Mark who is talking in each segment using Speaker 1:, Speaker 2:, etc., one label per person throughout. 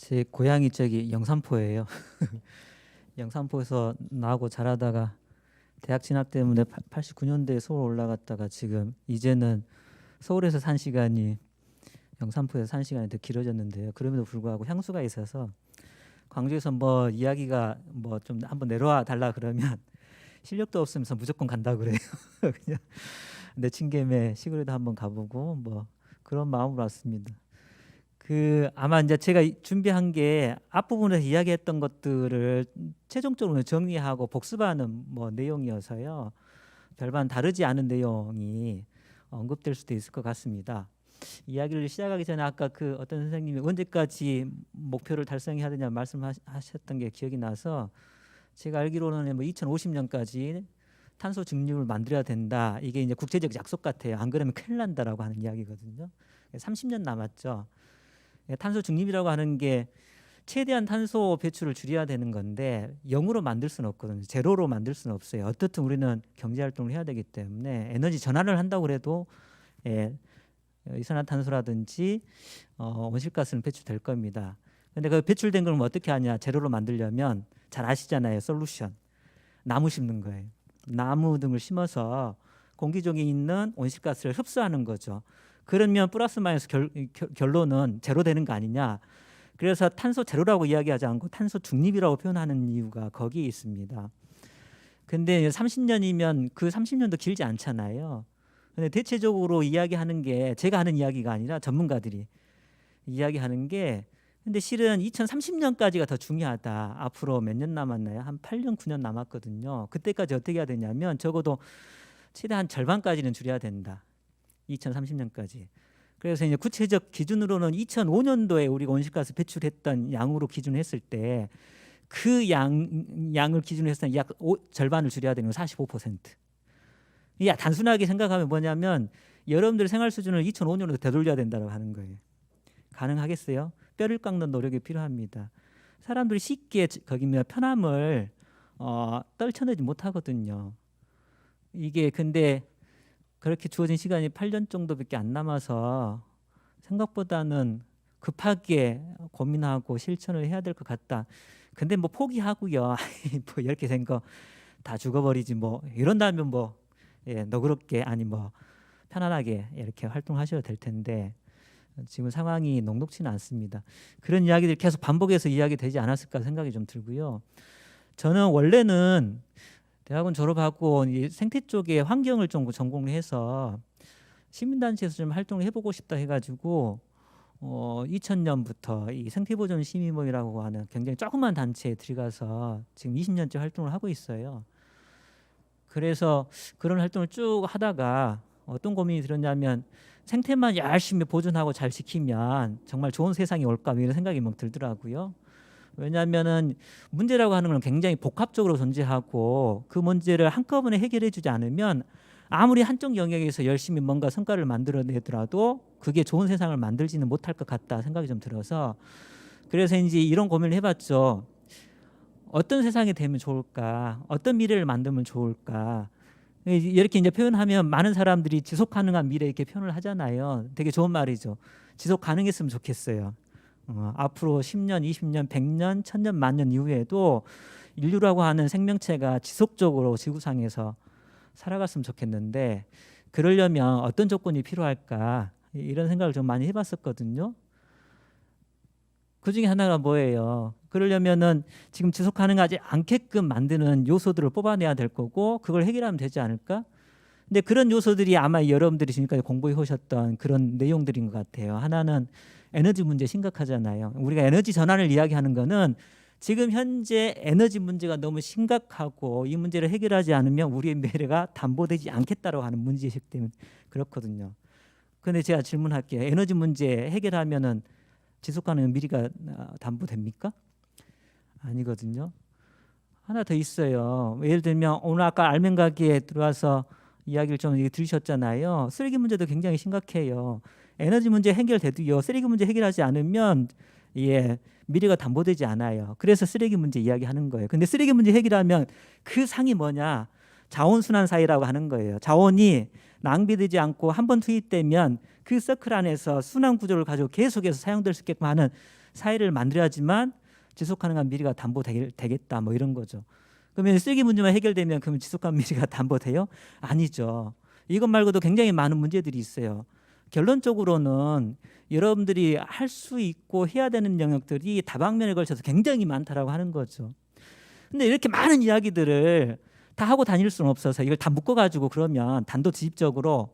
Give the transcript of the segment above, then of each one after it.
Speaker 1: 제 고향이 저기 영산포예요. 영산포에서 나고 자라다가 대학 진학 때문에 89년도에 서울 올라갔다가 지금 이제는 서울에서 산 시간이 영산포에서 산 시간이 더 길어졌는데요. 그럼에도 불구하고 향수가 있어서 광주에서 뭐 이야기가 뭐 좀 한번 내려와 달라 그러면 실력도 없으면서 무조건 간다 그래요. 그냥 내친 김에 시골에도 한번 가보고 뭐 그런 마음으로 왔습니다. 아마 이제 제가 준비한 게 앞부분에서 이야기했던 것들을 최종적으로 정리하고 복습하는 뭐 내용이어서요. 별반 다르지 않은 내용이 언급될 수도 있을 것 같습니다. 이야기를 시작하기 전에 아까 그 어떤 선생님이 언제까지 목표를 달성해야 되냐 말씀하셨던 게 기억이 나서 제가 알기로는 뭐 2050년까지 탄소 중립을 만들어야 된다. 이게 이제 국제적 약속 같아요. 안 그러면 큰일 난다라고 하는 이야기거든요. 30년 남았죠. 탄소 중립이라고 하는 게 최대한 탄소 배출을 줄여야 되는 건데 0으로 만들 수는 없거든요. 제로로 만들 수는 없어요. 어떻든 우리는 경제 활동을 해야 되기 때문에 에너지 전환을 한다고 해도 이산화탄소라든지 온실가스는 배출될 겁니다. 근데 그 배출된 걸 어떻게 하냐? 제로로 만들려면 잘 아시잖아요. 솔루션. 나무 심는 거예요. 나무 등을 심어서 공기 중에 있는 온실가스를 흡수하는 거죠. 그러면 플러스 마이너스 결론은 제로 되는 거 아니냐. 그래서 탄소 제로라고 이야기하지 않고 탄소 중립이라고 표현하는 이유가 거기에 있습니다. 근데 30년이면 그 30년도 길지 않잖아요. 근데 대체적으로 이야기하는 게 제가 하는 이야기가 아니라 전문가들이 이야기하는 게 근데 실은 2030년까지가 더 중요하다. 앞으로 몇 년 남았나요? 한 8년, 9년 남았거든요. 그때까지 어떻게 해야 되냐면 적어도 최대한 절반까지는 줄여야 된다. 2030년까지. 그래서 이제 구체적 기준으로는 2005년도에 우리가 온실가스 배출했던 양으로 기준했을 때 그 양을 기준으로 했을 때 약 절반을 줄여야 되는 건 45%. 단순하게 생각하면 뭐냐면 여러분들 생활 수준을 2005년으로 되돌려야 된다고 하는 거예요. 가능하겠어요? 뼈를 깎는 노력이 필요합니다. 사람들이 쉽게 거기면 편함을 떨쳐내지 못하거든요. 이게 근데 그렇게 주어진 시간이 8년 정도밖에 안 남아서 생각보다는 급하게 고민하고 실천을 해야 될 것 같다. 근데 뭐 포기하고요. 뭐 이렇게 된 거 다 죽어버리지 뭐 이런다면 뭐 너그럽게 아니 뭐 편안하게 이렇게 활동하셔도 될 텐데 지금 상황이 녹록지는 않습니다. 그런 이야기들이 계속 반복해서 이야기되지 않았을까 생각이 좀 들고요. 저는 원래는 대학원 졸업하고 생태 쪽에 환경을 좀 전공을 해서 시민단체에서 좀 활동을 해보고 싶다 해가지고 2000년부터 이 생태보존 시민모임이라고 하는 굉장히 조그만 단체에 들어가서 지금 20년째 활동을 하고 있어요. 그래서 그런 활동을 쭉 하다가 어떤 고민이 들었냐면 생태만 열심히 보존하고 잘 지키면 정말 좋은 세상이 올까 이런 생각이 막 들더라고요. 왜냐하면은 문제라고 하는 건 굉장히 복합적으로 존재하고 그 문제를 한꺼번에 해결해 주지 않으면 아무리 한쪽 영역에서 열심히 뭔가 성과를 만들어내더라도 그게 좋은 세상을 만들지는 못할 것 같다 생각이 좀 들어서 그래서 이제 이런 고민을 해봤죠. 어떤 세상이 되면 좋을까? 어떤 미래를 만들면 좋을까? 이렇게 이제 표현하면 많은 사람들이 지속 가능한 미래 이렇게 표현을 하잖아요. 되게 좋은 말이죠. 지속 가능했으면 좋겠어요. 앞으로 10년, 20년, 100년, 1000년, 만년 이후에도 인류라고 하는 생명체가 지속적으로 지구상에서 살아갔으면 좋겠는데 그러려면 어떤 조건이 필요할까? 이런 생각을 좀 많이 해봤었거든요. 그 중에 하나가 뭐예요? 그러려면은 지금 지속 가능하지 않게끔 만드는 요소들을 뽑아내야 될 거고 그걸 해결하면 되지 않을까? 근데 그런 요소들이 아마 여러분들이 지금까지 공부해 오셨던 그런 내용들인 것 같아요. 하나는 에너지 문제 심각하잖아요. 우리가 에너지 전환을 이야기하는 거는 지금 현재 에너지 문제가 너무 심각하고 이 문제를 해결하지 않으면 우리의 미래가 담보되지 않겠다라고 하는 문제의식 때문에 그렇거든요. 그런데 제가 질문할게요. 에너지 문제 해결하면은 지속 가능한 미래가 담보됩니까? 아니거든요. 하나 더 있어요. 예를 들면 오늘 아까 알맹 가게에 들어와서 이야기를 좀 들으셨잖아요. 쓰레기 문제도 굉장히 심각해요. 에너지 문제 해결돼도요. 쓰레기 문제 해결하지 않으면 미래가 담보되지 않아요. 그래서 쓰레기 문제 이야기하는 거예요. 근데 쓰레기 문제 해결하면 그 상이 뭐냐? 자원순환 사회라고 하는 거예요. 자원이 낭비되지 않고 한번 투입되면 그 서클 안에서 순환 구조를 가지고 계속해서 사용될 수 있게끔 하는 사회를 만들어야지만 지속 가능한 미래가 담보되겠다 뭐 이런 거죠. 그러면 쓰레기 문제만 해결되면 그러면 지속 가능한 미래가 담보돼요? 아니죠. 이것 말고도 굉장히 많은 문제들이 있어요. 결론적으로는 여러분들이 할 수 있고 해야 되는 영역들이 다방면에 걸쳐서 굉장히 많다라고 하는 거죠. 근데 이렇게 많은 이야기들을 다 하고 다닐 수는 없어서 이걸 다 묶어가지고 그러면 단도직입적으로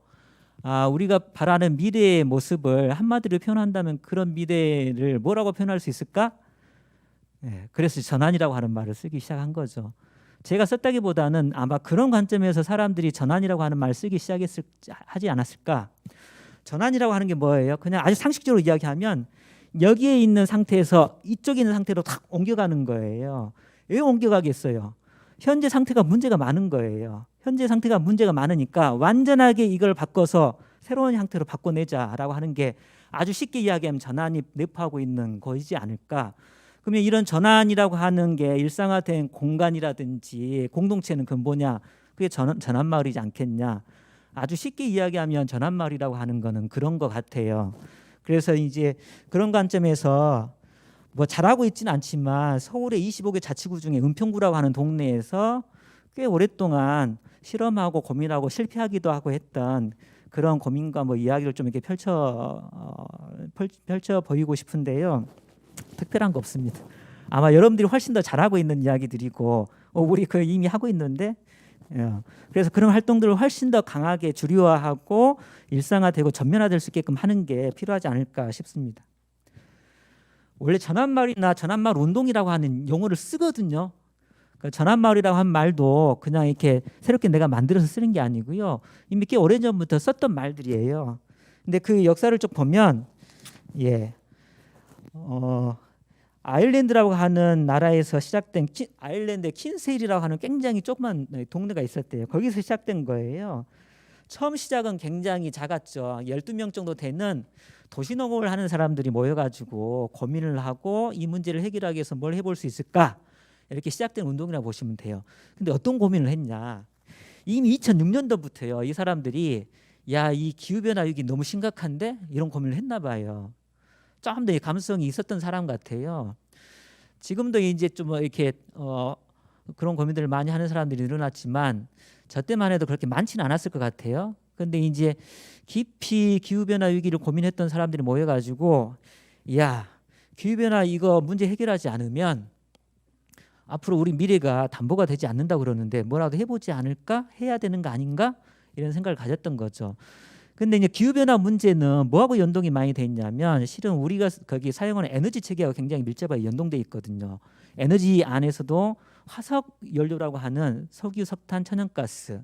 Speaker 1: 우리가 바라는 미래의 모습을 한마디로 표현한다면 그런 미래를 뭐라고 표현할 수 있을까? 그래서 전환이라고 하는 말을 쓰기 시작한 거죠. 제가 썼다기보다는 아마 그런 관점에서 사람들이 전환이라고 하는 말을 쓰기 하지 않았을까? 전환이라고 하는 게 뭐예요? 그냥 아주 상식적으로 이야기하면 여기에 있는 상태에서 이쪽에 있는 상태로 탁 옮겨가는 거예요. 왜 옮겨가겠어요? 현재 상태가 문제가 많은 거예요. 현재 상태가 문제가 많으니까 완전하게 이걸 바꿔서 새로운 형태로 바꿔내자라고 하는 게 아주 쉽게 이야기하면 전환이 내포하고 있는 것이지 않을까. 그러면 이런 전환이라고 하는 게 일상화된 공간이라든지 공동체는 그 뭐냐? 그게 전환마을이지 않겠냐. 아주 쉽게 이야기하면 전환마을이라고 하는 거는 그런 것 같아요. 그래서 이제 그런 관점에서 뭐 잘하고 있지는 않지만 서울의 25개 자치구 중에 은평구라고 하는 동네에서 꽤 오랫동안 실험하고 고민하고 실패하기도 하고 했던 그런 고민과 뭐 이야기를 좀 이렇게 펼쳐 보이고 싶은데요. 특별한 거 없습니다. 아마 여러분들이 훨씬 더 잘하고 있는 이야기들이고 우리 그 이미 하고 있는데 그래서 그런 활동들을 훨씬 더 강하게 주류화하고 일상화되고 전면화될 수 있게끔 하는 게 필요하지 않을까 싶습니다. 원래 전환마을이나 전환마을 운동이라고 하는 용어를 쓰거든요. 그러니까 전환마을이라고 한 말도 그냥 이렇게 새롭게 내가 만들어서 쓰는 게 아니고요. 이미 꽤 오래전부터 썼던 말들이에요. 근데 그 역사를 쭉 보면 아일랜드라고 하는 나라에서 시작된 아일랜드의 킨세일이라고 하는 굉장히 조그만 동네가 있었대요. 거기서 시작된 거예요. 처음 시작은 굉장히 작았죠. 12명 정도 되는 도시농업을 하는 사람들이 모여가지고 고민을 하고 이 문제를 해결하기 위해서 뭘 해볼 수 있을까? 이렇게 시작된 운동이라고 보시면 돼요. 근데 어떤 고민을 했냐? 이미 2006년도부터요. 이 사람들이 이 기후변화 위기 너무 심각한데? 이런 고민을 했나 봐요. 좀 더 감수성이 있었던 사람 같아요. 지금도 이제 좀 이렇게 그런 고민들을 많이 하는 사람들이 늘어났지만 저 때만 해도 그렇게 많지는 않았을 것 같아요. 근데 이제 깊이 기후변화 위기를 고민했던 사람들이 모여가지고 기후변화 이거 문제 해결하지 않으면 앞으로 우리 미래가 담보가 되지 않는다고 그러는데 뭐라도 해보지 않을까? 해야 되는 거 아닌가? 이런 생각을 가졌던 거죠. 근데 이제 기후변화 문제는 뭐하고 연동이 많이 돼 있냐면 실은 우리가 거기 사용하는 에너지 체계와 굉장히 밀접하게 연동돼 있거든요. 에너지 안에서도 화석 연료라고 하는 석유, 석탄, 천연가스.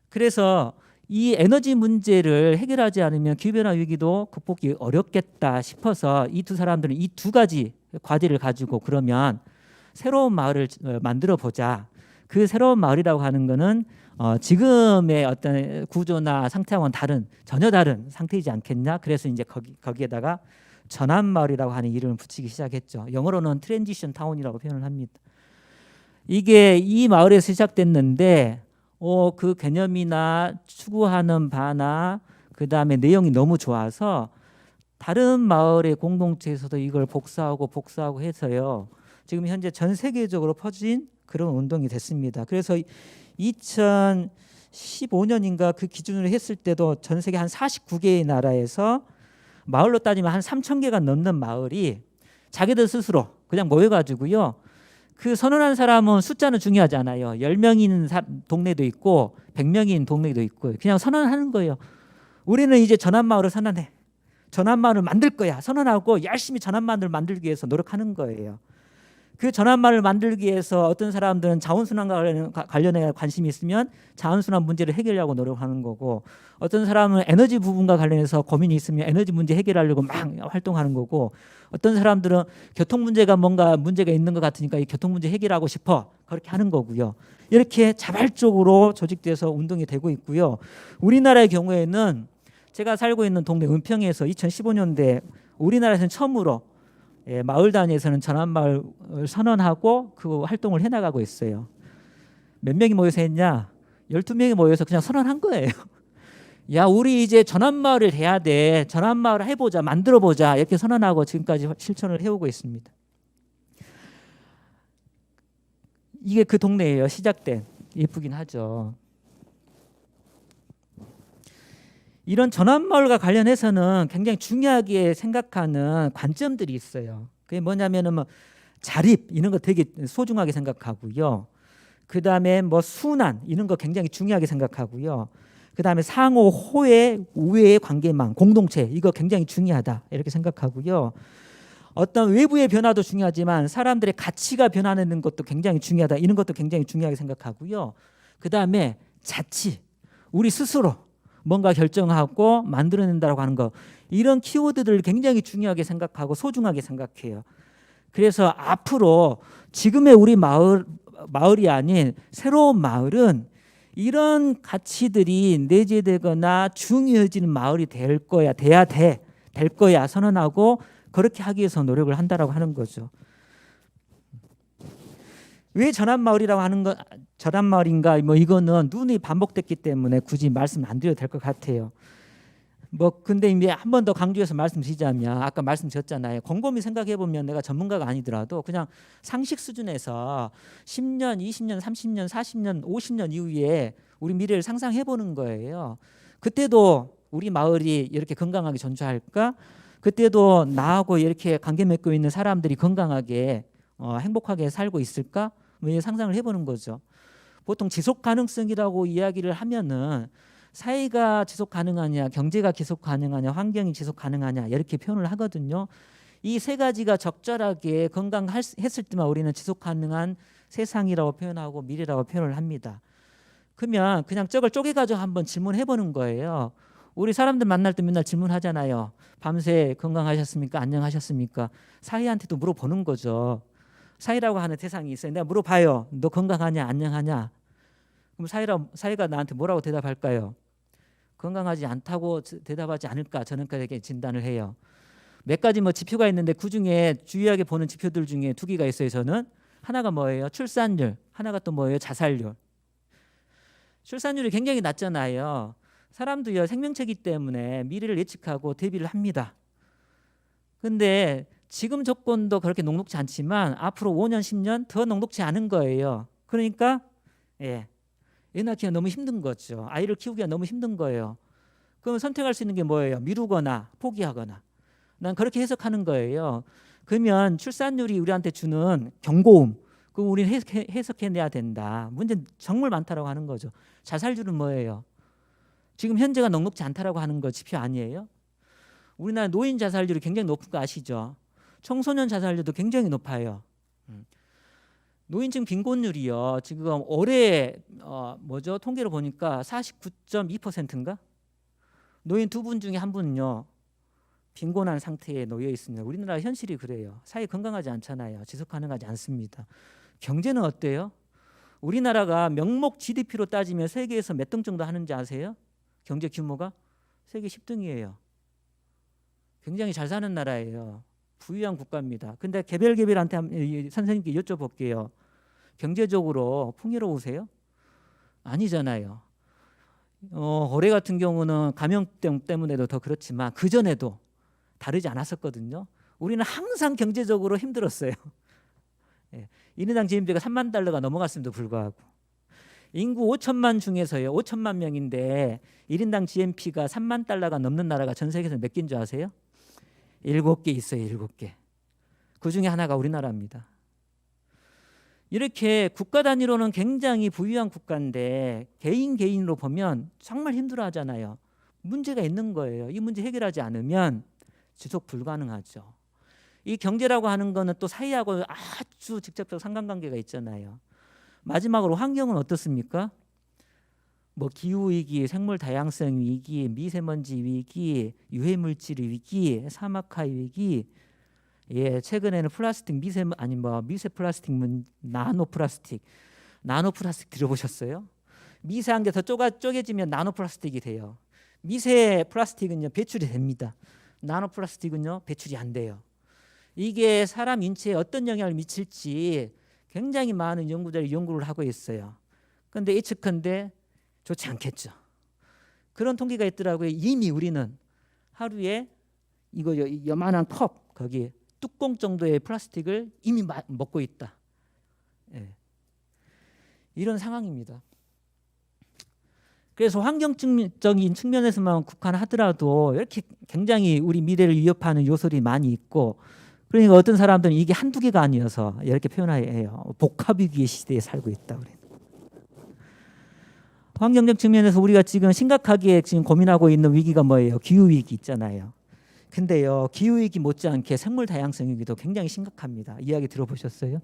Speaker 1: 그래서 이 에너지 문제를 해결하지 않으면 기후변화 위기도 극복이 어렵겠다 싶어서 이 두 사람들은 이 두 가지 과제를 가지고 그러면 새로운 마을을 만들어 보자. 그 새로운 마을이라고 하는 거는 지금의 어떤 구조나 상태와는 전혀 다른 상태이지 않겠냐. 그래서 이제 거기에다가 전환마을이라고 하는 이름을 붙이기 시작했죠. 영어로는 트랜지션 타운이라고 표현을 합니다. 이게 이 마을에서 시작됐는데 그 개념이나 추구하는 바나 그 다음에 내용이 너무 좋아서 다른 마을의 공동체에서도 이걸 복사하고 해서요. 지금 현재 전 세계적으로 퍼진 그런 운동이 됐습니다. 그래서 2015년인가 그 기준으로 했을 때도 전 세계 한 49개의 나라에서 마을로 따지면 한 3,000개가 넘는 마을이 자기들 스스로 그냥 모여가지고요. 그 선언한 사람은 숫자는 중요하지 않아요. 10명인 동네도 있고 100명인 동네도 있고 그냥 선언하는 거예요. 우리는 이제 전환마을을 선언해. 전환마을을 만들 거야. 선언하고 열심히 전환마을을 만들기 위해서 노력하는 거예요. 그 전환마을을 만들기 위해서 어떤 사람들은 자원순환과 관련해 관심이 있으면 자원순환 문제를 해결하려고 노력하는 거고 어떤 사람은 에너지 부분과 관련해서 고민이 있으면 에너지 문제 해결하려고 막 활동하는 거고 어떤 사람들은 교통 문제가 뭔가 문제가 있는 것 같으니까 이 교통 문제 해결하고 싶어 그렇게 하는 거고요. 이렇게 자발적으로 조직돼서 운동이 되고 있고요. 우리나라의 경우에는 제가 살고 있는 동네 은평에서 2015년대 우리나라에서는 처음으로 마을 단위에서는 전환마을 선언하고 그 활동을 해나가고 있어요. 몇 명이 모여서 했냐? 12명이 모여서 그냥 선언한 거예요. 야, 우리 이제 전환마을을 해야 돼. 전환마을을 해보자, 만들어보자, 이렇게 선언하고 지금까지 실천을 해오고 있습니다. 이게 그 동네예요. 시작된. 예쁘긴 하죠. 이런 전환마을과 관련해서는 굉장히 중요하게 생각하는 관점들이 있어요. 그게 뭐냐면은 뭐 자립 이런 거 되게 소중하게 생각하고요. 그 다음에 뭐 순환 이런 거 굉장히 중요하게 생각하고요. 그 다음에 상호 호혜 우애의 관계망 공동체 이거 굉장히 중요하다 이렇게 생각하고요. 어떤 외부의 변화도 중요하지만 사람들의 가치가 변화하는 것도 굉장히 중요하다 이런 것도 굉장히 중요하게 생각하고요. 그 다음에 자치 우리 스스로 뭔가 결정하고 만들어낸다고 하는 거 이런 키워드들을 굉장히 중요하게 생각하고 소중하게 생각해요. 그래서 앞으로 지금의 우리 마을이 아닌 새로운 마을은 이런 가치들이 내재되거나 중요해지는 마을이 될 거야, 될 거야 선언하고 그렇게 하기 위해서 노력을 한다라고 하는 거죠. 왜 전환마을이라고 하는 거 전환마을인가? 뭐 이거는 눈이 반복됐기 때문에 굳이 말씀 안 드려도 될 것 같아요. 뭐 근데 이제 한 번 더 강조해서 말씀드리자면 아까 말씀드렸잖아요. 곰곰이 생각해 보면 내가 전문가가 아니더라도 그냥 상식 수준에서 10년, 20년, 30년, 40년, 50년 이후에 우리 미래를 상상해 보는 거예요. 그때도 우리 마을이 이렇게 건강하게 존재할까? 그때도 나하고 이렇게 관계 맺고 있는 사람들이 건강하게 행복하게 살고 있을까? 뭐 상상을 해보는 거죠. 보통 지속 가능성이라고 이야기를 하면은 사회가 지속 가능하냐, 경제가 지속 가능하냐, 환경이 지속 가능하냐 이렇게 표현을 하거든요. 이 세 가지가 적절하게 건강했을 때만 우리는 지속 가능한 세상이라고 표현하고 미래라고 표현을 합니다. 그러면 그냥 저걸 쪼개가지고 한번 질문해 보는 거예요. 우리 사람들 만날 때 맨날 질문하잖아요. 밤새 건강하셨습니까? 안녕하셨습니까? 사회한테도 물어보는 거죠. 사회라고 하는 대상이 있어요. 내가 물어봐요. 너 건강하냐? 안녕하냐? 그럼 사회가 나한테 뭐라고 대답할까요? 건강하지 않다고 대답하지 않을까? 저는 그렇게 진단을 해요. 몇 가지 뭐 지표가 있는데 그중에 주의하게 보는 지표들 중에 두 개가 있어요. 저는 하나가 뭐예요? 출산율. 하나가 또 뭐예요? 자살률. 출산율이 굉장히 낮잖아요. 사람도요 생명체이기 때문에 미래를 예측하고 대비를 합니다. 근데 지금 조건도 그렇게 녹록지 않지만 앞으로 5년, 10년 더 녹록지 않은 거예요. 그러니까 애 낳기가 너무 힘든 거죠. 아이를 키우기가 너무 힘든 거예요. 그럼 선택할 수 있는 게 뭐예요? 미루거나 포기하거나. 난 그렇게 해석하는 거예요. 그러면 출산율이 우리한테 주는 경고음 그럼 우리는 해석해내야 된다. 문제는 정말 많다라고 하는 거죠. 자살률은 뭐예요? 지금 현재가 녹록지 않다라고 하는 거 지표 아니에요? 우리나라 노인 자살률이 굉장히 높은 거 아시죠? 청소년 자살률도 굉장히 높아요. 노인층 빈곤율이요. 지금 올해 통계를 보니까 49.2%인가? 노인 두 분 중에 한 분은요. 빈곤한 상태에 놓여 있습니다. 우리나라 현실이 그래요. 사회 건강하지 않잖아요. 지속 가능하지 않습니다. 경제는 어때요? 우리나라가 명목 GDP로 따지면 세계에서 몇 등 정도 하는지 아세요? 경제 규모가 세계 10등이에요. 굉장히 잘 사는 나라예요. 부유한 국가입니다. 근데 개별한테 선생님께 여쭤볼게요. 경제적으로 풍요로우세요? 아니잖아요. 올해 같은 경우는 감염병 때문에도 더 그렇지만 그전에도 다르지 않았었거든요. 우리는 항상 경제적으로 힘들었어요. 예, 1인당 GNP가 3만 달러가 넘어갔음에도 불구하고 인구 5천만 중에서요. 5천만 명인데 1인당 GNP가 3만 달러가 넘는 나라가 전 세계에서 몇 개인 줄 아세요? 7개 있어요. 7개. 그중에 하나가 우리나라입니다. 이렇게 국가 단위로는 굉장히 부유한 국가인데 개인으로 보면 정말 힘들어하잖아요. 문제가 있는 거예요. 이 문제 해결하지 않으면 지속 불가능하죠. 이 경제라고 하는 거는 또 사회하고 아주 직접적 상관관계가 있잖아요. 마지막으로 환경은 어떻습니까? 뭐 기후 위기, 생물 다양성 위기, 미세먼지 위기, 유해 물질 위기, 사막화 위기. 예, 최근에는 플라스틱 미세 플라스틱 나노 플라스틱 들어보셨어요? 미세한 게 더 쪼개지면 나노 플라스틱이 돼요. 미세 플라스틱은요 배출이 됩니다. 나노 플라스틱은요 배출이 안 돼요. 이게 사람 인체에 어떤 영향을 미칠지 굉장히 많은 연구자들이 연구를 하고 있어요. 그런데 예측컨대 좋지 않겠죠. 그런 통계가 있더라고요. 이미 우리는 하루에 이거 요만한 컵 거기 뚜껑 정도의 플라스틱을 이미 먹고 있다. 예. 이런 상황입니다. 그래서 환경적인 측면에서만 국한하더라도 이렇게 굉장히 우리 미래를 위협하는 요소들이 많이 있고, 그러니까 어떤 사람들은 이게 한두 개가 아니어서 이렇게 표현해요. 복합위기의 시대에 살고 있다. 우리는. 환경적 측면에서 우리가 지금 심각하게 지금 고민하고 있는 위기가 뭐예요? 기후위기 있잖아요. 근데요, 기후위기 못지않게 생물 다양성 위기도 굉장히 심각합니다. 이야기 들어보셨어요?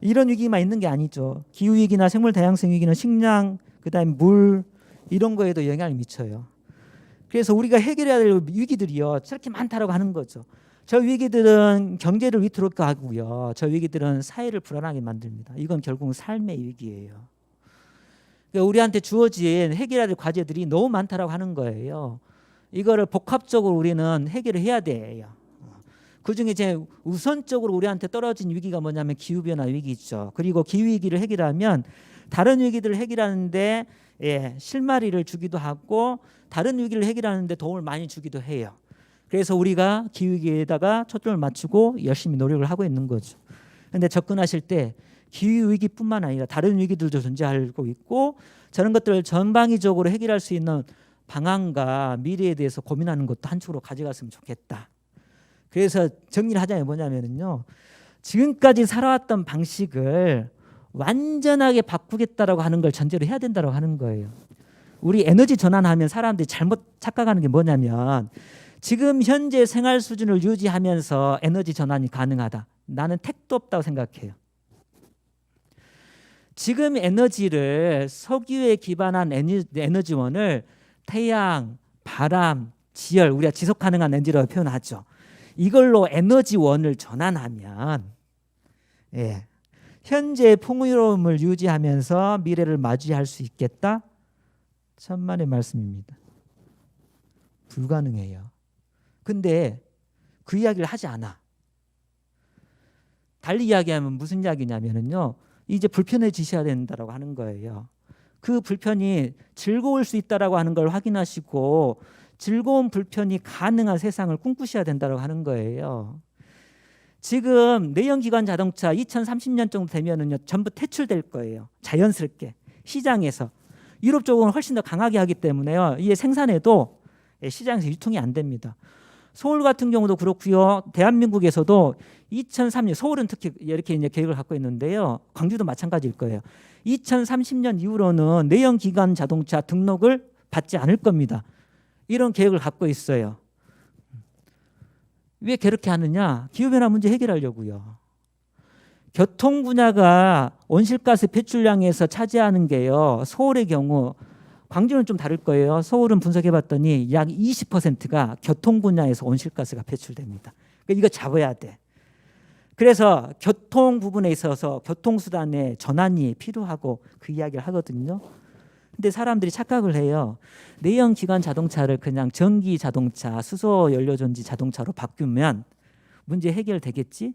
Speaker 1: 이런 위기만 있는 게 아니죠. 기후위기나 생물 다양성 위기는 식량, 그다음에 물 이런 거에도 영향을 미쳐요. 그래서 우리가 해결해야 될 위기들이요, 저렇게 많다라고 하는 거죠. 저 위기들은 경제를 위태롭게 하고요, 저 위기들은 사회를 불안하게 만듭니다. 이건 결국 삶의 위기예요. 그러니까 우리한테 주어진 해결해야 될 과제들이 너무 많다라고 하는 거예요. 이거를 복합적으로 우리는 해결을 해야 돼요. 그중에 이제 우선적으로 우리한테 떨어진 위기가 뭐냐면 기후변화 위기죠. 그리고 기후위기를 해결하면 다른 위기들을 해결하는데 실마리를 주기도 하고 다른 위기를 해결하는데 도움을 많이 주기도 해요. 그래서 우리가 기후위기에다가 초점을 맞추고 열심히 노력을 하고 있는 거죠. 그런데 접근하실 때 기후위기뿐만 아니라 다른 위기들도 존재하고 있고, 저런 것들을 전방위적으로 해결할 수 있는 방안과 미래에 대해서 고민하는 것도 한쪽으로 가져갔으면 좋겠다. 그래서 정리를 하자면 뭐냐면요, 지금까지 살아왔던 방식을 완전하게 바꾸겠다라고 하는 걸 전제로 해야 된다고 하는 거예요. 우리 에너지 전환하면 사람들이 잘못 착각하는 게 뭐냐면, 지금 현재 생활 수준을 유지하면서 에너지 전환이 가능하다. 나는 택도 없다고 생각해요. 지금 에너지를 석유에 기반한 에너지원을 태양, 바람, 지열, 우리가 지속 가능한 에너지라고 표현하죠. 이걸로 에너지원을 전환하면 현재 풍요로움을 유지하면서 미래를 맞이할 수 있겠다? 천만의 말씀입니다. 불가능해요. 근데 그 이야기를 하지 않아. 달리 이야기하면 무슨 이야기냐면요, 이제 불편해지셔야 된다고 하는 거예요. 그 불편이 즐거울 수 있다라고 하는 걸 확인하시고 즐거운 불편이 가능한 세상을 꿈꾸셔야 된다고 하는 거예요. 지금 내연기관 자동차 2030년 정도 되면은요, 전부 퇴출될 거예요. 자연스럽게 시장에서. 유럽 쪽은 훨씬 더 강하게 하기 때문에요, 이게 생산해도 시장에서 유통이 안 됩니다. 서울 같은 경우도 그렇고요. 대한민국에서도 2003년, 서울은 특히 이렇게 이제 계획을 갖고 있는데요, 광주도 마찬가지일 거예요. 2030년 이후로는 내연기관 자동차 등록을 받지 않을 겁니다. 이런 계획을 갖고 있어요. 왜 그렇게 하느냐? 기후변화 문제 해결하려고요. 교통 분야가 온실가스 배출량에서 차지하는 게요, 서울의 경우, 광주는 좀 다를 거예요. 서울은 분석해봤더니 약 20%가 교통 분야에서 온실가스가 배출됩니다. 그러니까 이거 잡아야 돼. 그래서 교통 부분에 있어서 교통수단의 전환이 필요하고 그 이야기를 하거든요. 근데 사람들이 착각을 해요. 내연기관 자동차를 그냥 전기 자동차, 수소 연료전지 자동차로 바꾸면 문제 해결되겠지?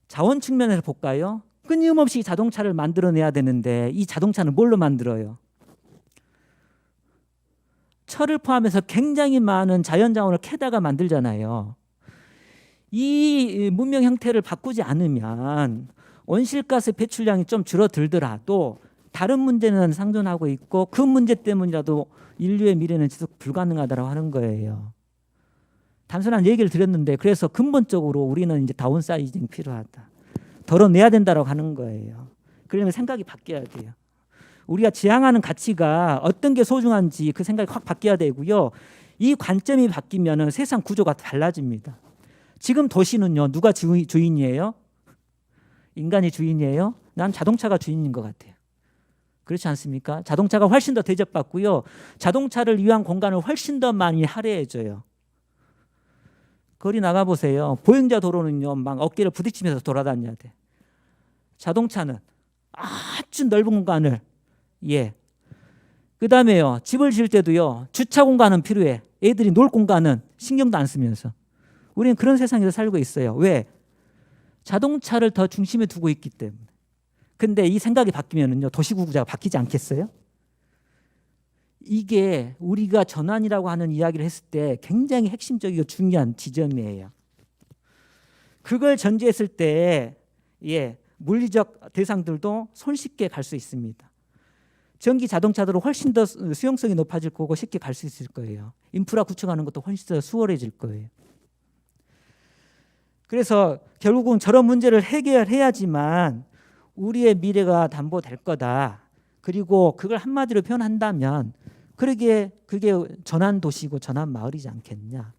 Speaker 1: 자원 측면에서 볼까요? 끊임없이 자동차를 만들어내야 되는데 이 자동차는 뭘로 만들어요? 철을 포함해서 굉장히 많은 자연자원을 캐다가 만들잖아요. 이 문명 형태를 바꾸지 않으면 온실가스 배출량이 좀 줄어들더라도 다른 문제는 상존하고 있고, 그 문제 때문이라도 인류의 미래는 지속 불가능하다고 하는 거예요. 단순한 얘기를 드렸는데, 그래서 근본적으로 우리는 이제 다운사이징 필요하다, 덜어내야 된다고 하는 거예요. 그러면 생각이 바뀌어야 돼요. 우리가 지향하는 가치가 어떤 게 소중한지 그 생각이 확 바뀌어야 되고요. 이 관점이 바뀌면 세상 구조가 달라집니다. 지금 도시는요, 누가 주인이에요? 인간이 주인이에요? 난 자동차가 주인인 것 같아요. 그렇지 않습니까? 자동차가 훨씬 더 대접받고요, 자동차를 위한 공간을 훨씬 더 많이 할애해줘요. 거리 나가보세요. 보행자 도로는요, 막 어깨를 부딪히면서 돌아다녀야 돼. 자동차는 아주 넓은 공간을, 그 다음에요, 집을 지을 때도요, 주차 공간은 필요해. 애들이 놀 공간은 신경도 안 쓰면서. 우리는 그런 세상에서 살고 있어요. 왜? 자동차를 더 중심에 두고 있기 때문에. 근데 이 생각이 바뀌면은요, 도시구조가 바뀌지 않겠어요? 이게 우리가 전환이라고 하는 이야기를 했을 때 굉장히 핵심적이고 중요한 지점이에요. 그걸 전제했을 때 물리적 대상들도 손쉽게 갈 수 있습니다. 전기 자동차들은 훨씬 더 수용성이 높아질 거고 쉽게 갈 수 있을 거예요. 인프라 구축하는 것도 훨씬 더 수월해질 거예요. 그래서 결국은 저런 문제를 해결해야지만 우리의 미래가 담보될 거다. 그리고 그걸 한마디로 표현한다면 그게 전환 도시고 전환 마을이지 않겠냐.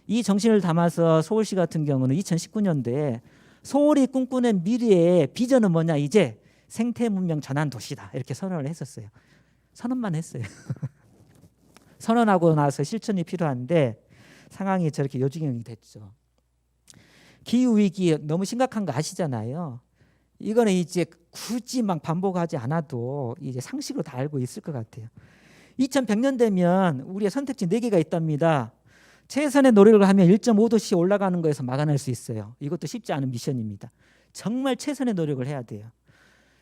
Speaker 1: 이 정신을 담아서 서울시 같은 경우는 2019년도에 서울이 꿈꾸는 미래의 비전은 뭐냐, 이제 생태 문명 전환 도시다, 이렇게 선언을 했었어요. 선언만 했어요. 선언하고 나서 실천이 필요한데 상황이 저렇게 요지경이 됐죠. 기후 위기 너무 심각한 거 아시잖아요. 이거는 이제 굳이 막 반복하지 않아도 이제 상식으로 다 알고 있을 것 같아요. 2100년 되면 우리의 선택지 4개가 있답니다. 최선의 노력을 하면 1.5도씨 올라가는 거에서 막아낼 수 있어요. 이것도 쉽지 않은 미션입니다. 정말 최선의 노력을 해야 돼요.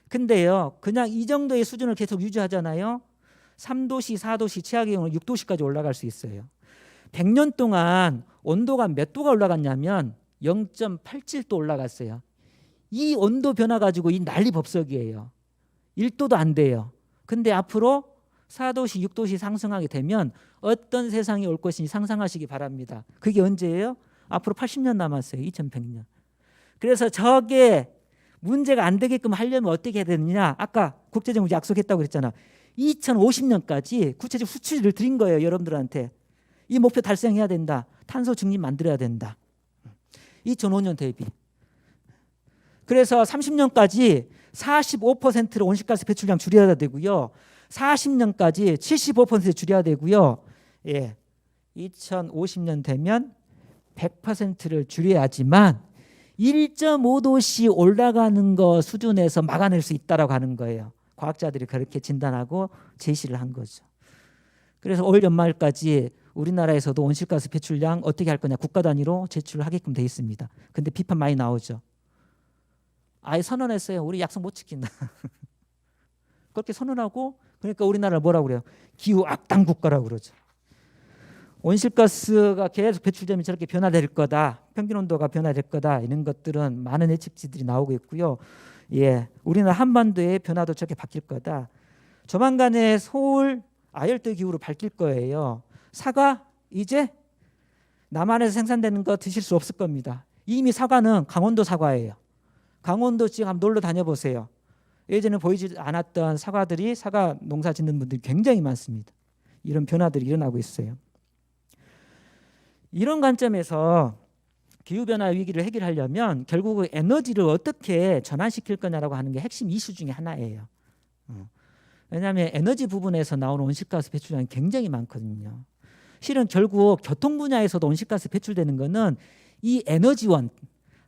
Speaker 1: 근데요, 그냥 이 정도의 수준을 계속 유지하잖아요. 3도씨, 4도씨, 최악의 경우는 6도씨까지 올라갈 수 있어요. 100년 동안 온도가 몇 도가 올라갔냐면 0.87도 올라갔어요. 이 온도 변화 가지고 이 난리법석이에요. 1도도 안 돼요. 근데 앞으로 4도씨, 6도씨 상승하게 되면 어떤 세상이 올 것인지 상상하시기 바랍니다. 그게 언제예요? 앞으로 80년 남았어요. 2100년. 그래서 저게 문제가 안 되게끔 하려면 어떻게 해야 되느냐. 아까 국제정부 약속했다고 그랬잖아. 2050년까지 구체적 수치를 드린 거예요. 여러분들한테. 이 목표 달성해야 된다. 탄소 중립 만들어야 된다. 2005년 대비. 그래서 30년까지 45%로 온실가스 배출량 줄여야 되고요. 40년까지 75% 줄여야 되고요. 2050년 되면 100%를 줄여야지만 1.5도씨 올라가는 거 수준에서 막아낼 수 있다라고 하는 거예요. 과학자들이 그렇게 진단하고 제시를 한 거죠. 그래서 올 연말까지 우리나라에서도 온실가스 배출량 어떻게 할 거냐, 국가 단위로 제출을 하게끔 돼 있습니다. 근데 비판 많이 나오죠. 아예 선언했어요. 우리 약속 못 지킨다. 그렇게 선언하고, 그러니까 우리나라를 뭐라고 그래요? 기후 악당 국가라고 그러죠. 온실가스가 계속 배출되면 저렇게 변화될 거다. 평균 온도가 변화될 거다. 이런 것들은 많은 예측치들이 나오고 있고요. 우리나라 한반도의 변화도 저렇게 바뀔 거다. 조만간에 서울 아열대 기후로 바뀔 거예요. 사과 이제 남한에서 생산되는 거 드실 수 없을 겁니다. 이미 사과는 강원도 사과예요. 강원도 지금 한번 놀러 다녀보세요. 예전에 보이지 않았던 사과들이, 사과 농사 짓는 분들이 굉장히 많습니다. 이런 변화들이 일어나고 있어요. 이런 관점에서 기후변화 위기를 해결하려면 결국 에너지를 어떻게 전환시킬 거냐라고 하는 게 핵심 이슈 중에 하나예요. 왜냐하면 에너지 부분에서 나오는 온실가스 배출량이 굉장히 많거든요. 실은 결국 교통 분야에서도 온실가스 배출되는 거는 이 에너지원,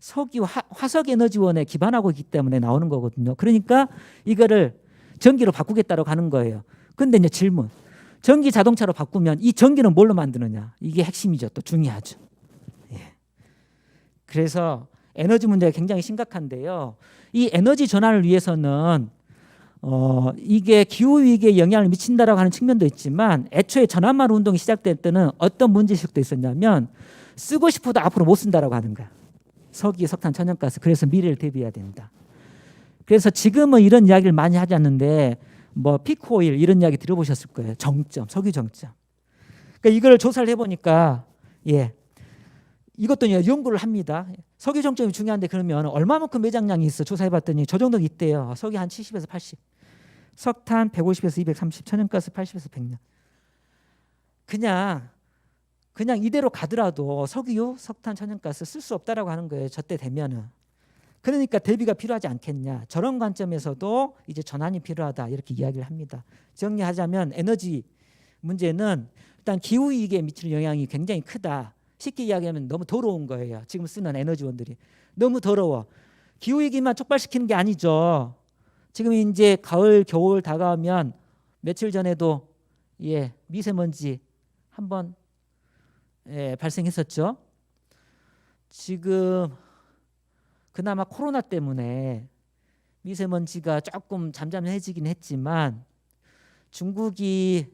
Speaker 1: 석유, 화석 에너지원에 기반하고 있기 때문에 나오는 거거든요. 그러니까 이거를 전기로 바꾸겠다고 하는 거예요. 근데 이제 질문, 전기 자동차로 바꾸면 이 전기는 뭘로 만드느냐? 이게 핵심이죠. 또 중요하죠. 그래서 에너지 문제가 굉장히 심각한데요. 이 에너지 전환을 위해서는 이게 기후 위기에 영향을 미친다라고 하는 측면도 있지만, 애초에 전환마을 운동이 시작될 때는 어떤 문제식도 있었냐면 쓰고 싶어도 앞으로 못 쓴다라고 하는 거야. 석유, 석탄, 천연가스. 그래서 미래를 대비해야 된다. 그래서 지금은 이런 이야기를 많이 하지 않는데 뭐 피크오일 이런 이야기 들어보셨을 거예요. 정점, 석유 정점. 그러니까 이걸 조사를 해보니까 이것도 연구를 합니다. 석유 정점이 중요한데 그러면 얼마만큼 매장량이 있어? 조사해봤더니 저 정도 있대요. 석유 한 70에서 80, 석탄 150에서 230, 천연가스 80에서 100년. 그냥 이대로 가더라도 석유, 석탄, 천연가스 쓸 수 없다라고 하는 거예요. 저때 되면은. 그러니까 대비가 필요하지 않겠냐. 저런 관점에서도 이제 전환이 필요하다, 이렇게 이야기를 합니다. 정리하자면 에너지 문제는 일단 기후 위기에 미치는 영향이 굉장히 크다. 쉽게 이야기하면 너무 더러운 거예요. 지금 쓰는 에너지원들이 너무 더러워. 기후 위기만 촉발시키는 게 아니죠. 지금 이제 가을, 겨울 다가오면 며칠 전에도 미세먼지 한번 발생했었죠. 지금 그나마 코로나 때문에 미세먼지가 조금 잠잠해지긴 했지만 중국이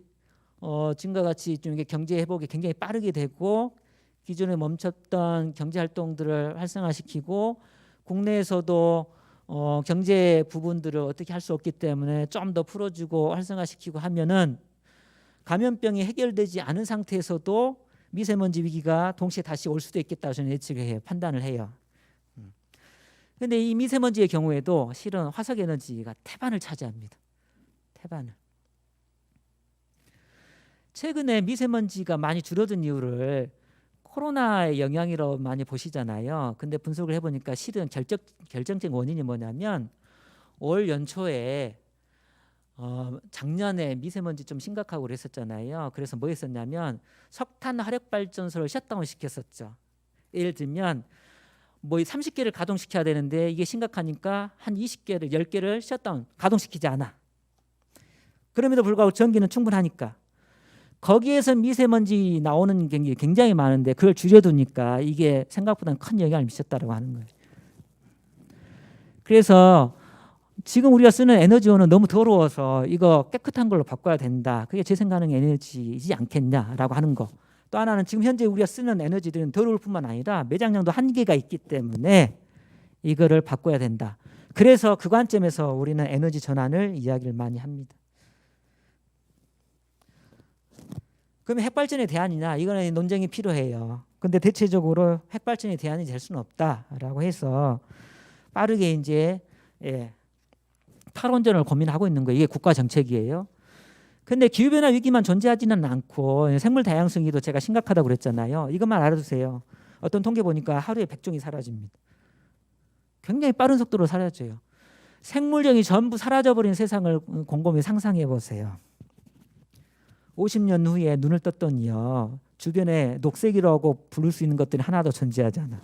Speaker 1: 지금과 같이 좀 이게 경제 회복이 굉장히 빠르게 되고 기존에 멈췄던 경제 활동들을 활성화시키고 국내에서도 경제 부분들을 어떻게 할 수 없기 때문에 좀 더 풀어주고 활성화시키고 하면은 감염병이 해결되지 않은 상태에서도 미세먼지 위기가 동시에 다시 올 수도 있겠다 저는 예측을 해요. 판단을 해요. 근데 이 미세먼지의 경우에도 실은 화석 에너지가 태반을 차지합니다. 태반을. 최근에 미세먼지가 많이 줄어든 이유를 코로나의 영향이라고 많이 보시잖아요. 근데 분석을 해보니까 실은 결정적인 원인이 뭐냐면 올 연초에 작년에 미세먼지 좀 심각하고 그랬었잖아요. 그래서 뭐 했었냐면 석탄 화력 발전소를 셧다운 시켰었죠. 예를 들면 뭐 30개를 가동시켜야 되는데 이게 심각하니까 한 20개를 10개를 셧다운 가동시키지 않아. 그럼에도 불구하고 전기는 충분하니까 거기에서 미세먼지 나오는 게 굉장히 많은데 그걸 줄여두니까 이게 생각보다는 큰 영향을 미쳤다고 하는 거예요. 그래서 지금 우리가 쓰는 에너지원은 너무 더러워서 이거 깨끗한 걸로 바꿔야 된다. 그게 재생가능 에너지이지 않겠냐라고 하는 거. 또 하나는 지금 현재 우리가 쓰는 에너지들은 더러울 뿐만 아니라 매장량도 한계가 있기 때문에 이거를 바꿔야 된다. 그래서 그 관점에서 우리는 에너지 전환을 이야기를 많이 합니다. 그러면 핵발전의 대안이냐? 이거는 논쟁이 필요해요. 근데 대체적으로 핵발전의 대안이 될 수는 없다라고 해서 빠르게 이제 탈원전을 고민하고 있는 거예요. 이게 국가 정책이에요. 근데 기후변화 위기만 존재하지는 않고 생물 다양성이도 제가 심각하다고 그랬잖아요. 이것만 알아두세요. 어떤 통계 보니까 하루에 100종이 사라집니다. 굉장히 빠른 속도로 사라져요. 생물종이 전부 사라져버린 세상을 곰곰이 상상해 보세요. 50년 후에 눈을 떴더니요. 주변에 녹색이라고 부를 수 있는 것들이 하나도 존재하지 않아.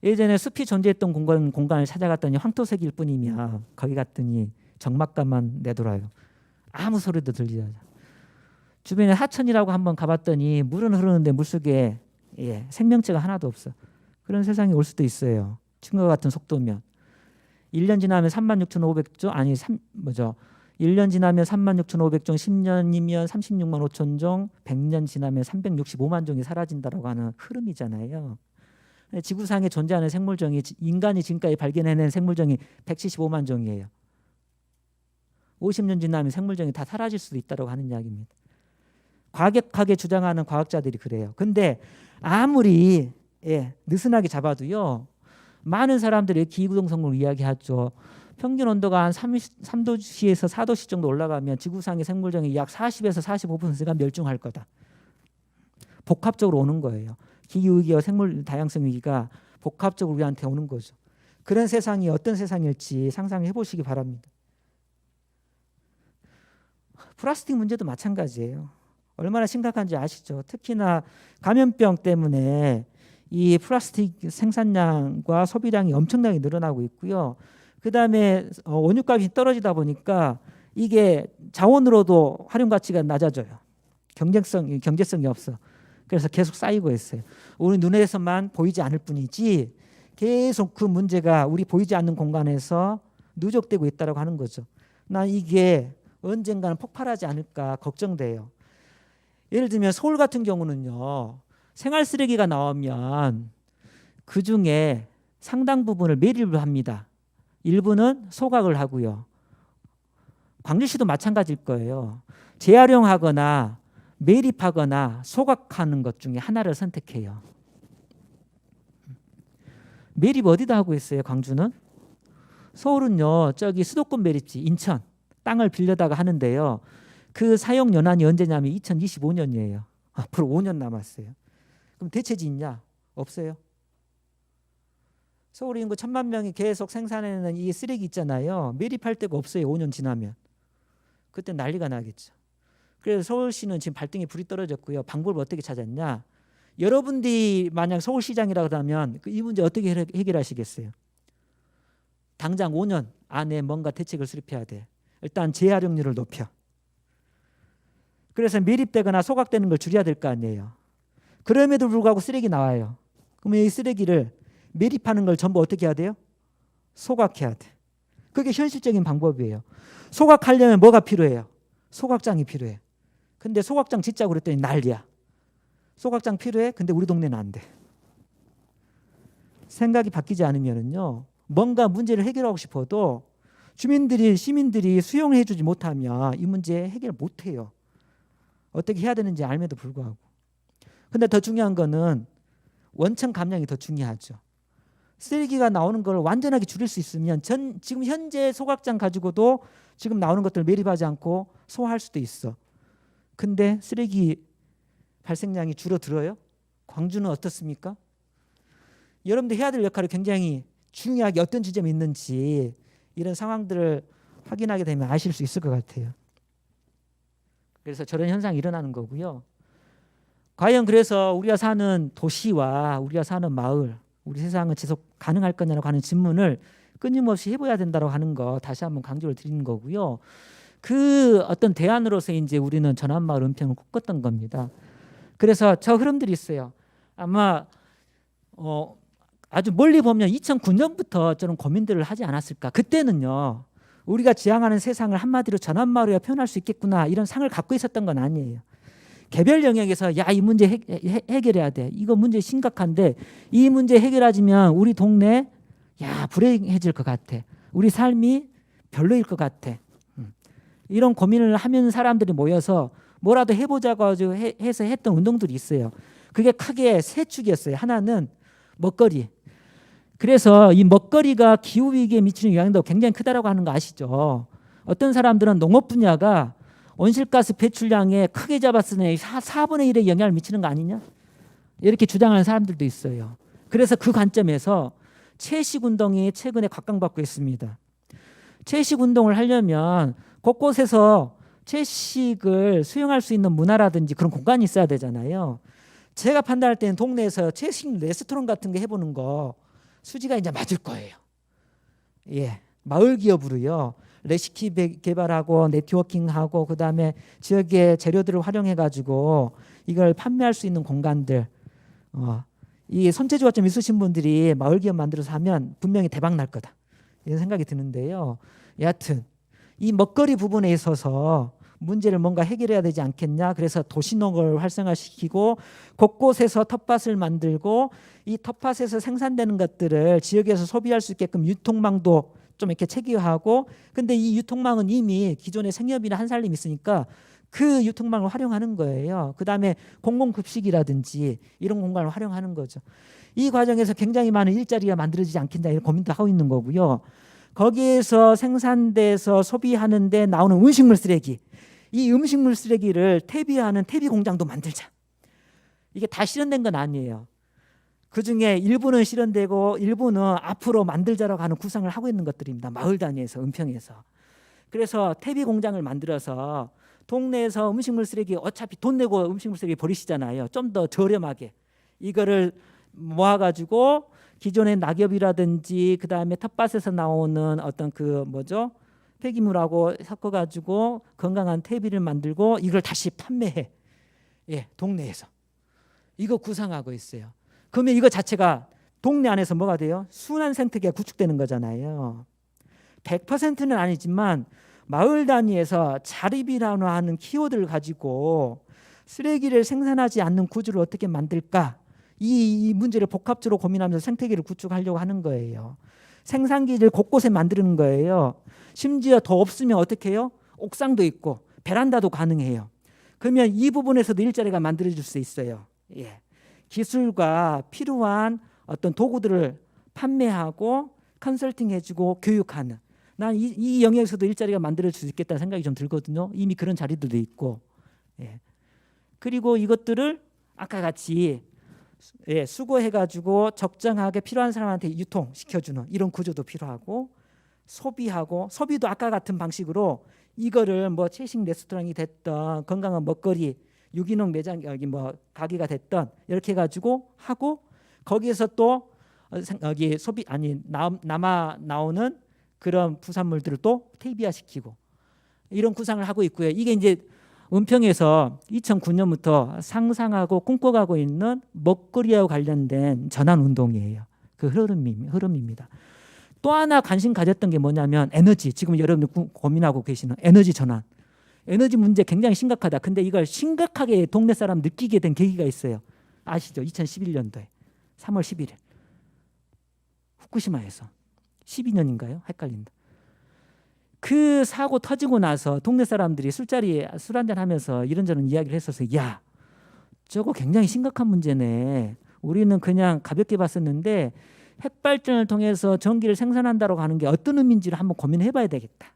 Speaker 1: 예전에 숲이 존재했던 공간을 찾아갔더니 황토색일 뿐이며 거기 갔더니 적막감만 내돌아요. 아무 소리도 들리지 않아. 주변에 하천이라고 한번 가봤더니 물은 흐르는데 물속에 생명체가 하나도 없어. 그런 세상이 올 수도 있어요. 지금과 같은 속도면. 1년 지나면 36,500종 아니 1년 지나면 36,500종, 10년이면 36만 5천 종, 100년 지나면 365만 종이 사라진다라고 하는 흐름이잖아요. 지구상에 존재하는 생물종이 인간이 지금까지 발견해낸 생물종이 175만 종이에요. 50년 지나면 생물종이 다 사라질 수도 있다고 하는 이야기입니다. 과격하게 주장하는 과학자들이 그래요. 근데 아무리 느슨하게 잡아도요. 많은 사람들이 기후동성을 이야기하죠. 평균 온도가 한 3도씨에서 4도씨 정도 올라가면 지구상의 생물종이 약 40에서 45%가 멸종할 거다. 복합적으로 오는 거예요. 기후위기와 생물 다양성 위기가 복합적으로 우리한테 오는 거죠. 그런 세상이 어떤 세상일지 상상해 보시기 바랍니다. 플라스틱 문제도 마찬가지예요. 얼마나 심각한지 아시죠? 특히나 감염병 때문에 이 플라스틱 생산량과 소비량이 엄청나게 늘어나고 있고요. 그다음에 원유값이 떨어지다 보니까 이게 자원으로도 활용 가치가 낮아져요. 경제성이 없어. 그래서 계속 쌓이고 있어요. 우리 눈에서만 보이지 않을 뿐이지 계속 그 문제가 우리 보이지 않는 공간에서 누적되고 있다고 하는 거죠. 난 이게 언젠가는 폭발하지 않을까 걱정돼요. 예를 들면 서울 같은 경우는요. 생활 쓰레기가 나오면 그중에 상당 부분을 매립을 합니다. 일부는 소각을 하고요. 광주시도 마찬가지일 거예요. 재활용하거나 매립하거나 소각하는 것 중에 하나를 선택해요. 매립 어디다 하고 있어요? 광주는? 서울은요. 저기 수도권 매립지 인천 땅을 빌려다가 하는데요. 그 사용 연한이 언제냐면 2025년이에요. 앞으로 5년 남았어요. 그럼 대체지 있냐? 없어요. 서울 인구 1,000만 명이 계속 생산해내는 이 쓰레기 있잖아요. 매립할 데가 없어요. 5년 지나면. 그때 난리가 나겠죠. 그래서 서울시는 지금 발등에 불이 떨어졌고요. 방법을 어떻게 찾았냐. 여러분들이 만약 서울시장이라고 하면 이 문제 어떻게 해결하시겠어요? 당장 5년 안에 뭔가 대책을 수립해야 돼. 일단 재활용률을 높여. 그래서 매립되거나 소각되는 걸 줄여야 될 거 아니에요. 그럼에도 불구하고 쓰레기 나와요. 그러면 이 쓰레기를 매립하는 걸 전부 어떻게 해야 돼요? 소각해야 돼. 그게 현실적인 방법이에요. 소각하려면 뭐가 필요해요? 소각장이 필요해. 근데 소각장 짓자고 그랬더니 난리야. 소각장 필요해? 근데 우리 동네는 안 돼. 생각이 바뀌지 않으면요, 뭔가 문제를 해결하고 싶어도 시민들이 수용해 주지 못하면 이 문제 해결 못 해요. 어떻게 해야 되는지 알면도 불구하고. 근데 더 중요한 거는 원천 감량이 더 중요하죠. 쓰레기가 나오는 걸 완전하게 줄일 수 있으면 지금 현재 소각장 가지고도 지금 나오는 것들 매립하지 않고 소화할 수도 있어. 근데 쓰레기 발생량이 줄어들어요? 광주는 어떻습니까? 여러분들 해야 될 역할이 굉장히 중요하게 어떤 지점이 있는지 이런 상황들을 확인하게 되면 아실 수 있을 것 같아요. 그래서 저런 현상이 일어나는 거고요. 과연 그래서 우리가 사는 도시와 우리가 사는 마을, 우리 세상은 지속 가능할 거냐고 하는 질문을 끊임없이 해봐야 된다고 하는 거 다시 한번 강조를 드리는 거고요. 그 어떤 대안으로서 이제 우리는 전환마을 은평을 꿈꿨던 겁니다. 그래서 저 흐름들이 있어요. 아마 아주 멀리 보면 2009년부터 저는 고민들을 하지 않았을까. 그때는요, 우리가 지향하는 세상을 한마디로 전환마을이라 표현할 수 있겠구나 이런 상을 갖고 있었던 건 아니에요. 개별 영역에서 야, 이 문제 해결해야 돼. 이거 문제 심각한데 이 문제 해결하지면 우리 동네 야, 불행해질 것 같아. 우리 삶이 별로일 것 같아. 이런 고민을 하면 사람들이 모여서 뭐라도 해보자고 해서 했던 운동들이 있어요. 그게 크게 세 축이었어요. 하나는 먹거리. 그래서 이 먹거리가 기후위기에 미치는 영향도 굉장히 크다라고 하는 거 아시죠? 어떤 사람들은 농업 분야가 온실가스 배출량에 크게 잡았을 때 4분의 1의 영향을 미치는 거 아니냐? 이렇게 주장하는 사람들도 있어요. 그래서 그 관점에서 채식 운동이 최근에 각광받고 있습니다. 채식 운동을 하려면 곳곳에서 채식을 수용할 수 있는 문화라든지 그런 공간이 있어야 되잖아요. 제가 판단할 때는 동네에서 채식 레스토랑 같은 거 해보는 거 수지가 이제 맞을 거예요. 예, 마을 기업으로요. 레시피 개발하고 네트워킹하고 그다음에 지역의 재료들을 활용해가지고 이걸 판매할 수 있는 공간들. 이 손재주가 좀 있으신 분들이 마을 기업 만들어서 하면 분명히 대박 날 거다. 이런 생각이 드는데요. 여하튼 이 먹거리 부분에 있어서 문제를 뭔가 해결해야 되지 않겠냐. 그래서 도시농업을 활성화시키고 곳곳에서 텃밭을 만들고 이 텃밭에서 생산되는 것들을 지역에서 소비할 수 있게끔 유통망도 좀 이렇게 체계화하고, 근데 이 유통망은 이미 기존의 생협이나 한살림 있으니까 그 유통망을 활용하는 거예요. 그다음에 공공급식이라든지 이런 공간을 활용하는 거죠. 이 과정에서 굉장히 많은 일자리가 만들어지지 않겠냐 이런 고민도 하고 있는 거고요. 거기에서 생산돼서 소비하는데 나오는 음식물 쓰레기, 이 음식물 쓰레기를 퇴비하는 퇴비 공장도 만들자. 이게 다 실현된 건 아니에요. 그중에 일부는 실현되고 일부는 앞으로 만들자라고 하는 구상을 하고 있는 것들입니다. 마을 단위에서, 은평에서. 그래서 퇴비 공장을 만들어서 동네에서 음식물 쓰레기 어차피 돈 내고 음식물 쓰레기 버리시잖아요. 좀 더 저렴하게 이거를 모아가지고 기존의 낙엽이라든지 그다음에 텃밭에서 나오는 어떤 그 뭐죠? 폐기물하고 섞어가지고 건강한 퇴비를 만들고 이걸 다시 판매해. 예, 동네에서. 이거 구상하고 있어요. 그러면 이거 자체가 동네 안에서 뭐가 돼요? 순환 생태계가 구축되는 거잖아요. 100%는 아니지만 마을 단위에서 자립이라고 하는 키워드를 가지고 쓰레기를 생산하지 않는 구조를 어떻게 만들까? 이 문제를 복합적으로 고민하면서 생태계를 구축하려고 하는 거예요. 생산기를 곳곳에 만드는 거예요. 심지어 더 없으면 어떻게 해요? 옥상도 있고 베란다도 가능해요. 그러면 이 부분에서도 일자리가 만들어질 수 있어요. 예. 기술과 필요한 어떤 도구들을 판매하고 컨설팅해주고 교육하는, 난 이 영역에서도 일자리가 만들어질 수 있겠다는 생각이 좀 들거든요. 이미 그런 자리들도 있고. 예. 그리고 이것들을 아까 같이 수거해가지고 적정하게 필요한 사람한테 유통시켜주는 이런 구조도 필요하고, 소비도 아까 같은 방식으로 이거를 뭐 채식 레스토랑이 됐던 건강한 먹거리 유기농 매장 여기 뭐 가게가 됐던 이렇게 해가지고 하고, 거기에서 또 여기 남아 나오는 그런 부산물들을 또 퇴비화시키고 이런 구상을 하고 있고요. 이게 이제 은평에서 2009년부터 상상하고 꿈꿔가고 있는 먹거리하고 관련된 전환 운동이에요. 그 흐름입니다. 또 하나 관심 가졌던 게 뭐냐면 에너지. 지금 여러분들 고민하고 계시는 에너지 전환. 에너지 문제 굉장히 심각하다. 근데 이걸 심각하게 동네 사람 느끼게 된 계기가 있어요. 아시죠? 2011년도에 3월 11일 후쿠시마에서 12년인가요? 헷갈린다. 그 사고 터지고 나서 동네 사람들이 술자리에 술 한잔 하면서 이런저런 이야기를 했었어요. 야, 저거 굉장히 심각한 문제네. 우리는 그냥 가볍게 봤었는데 핵발전을 통해서 전기를 생산한다고 하는 게 어떤 의미인지를 한번 고민해봐야 되겠다.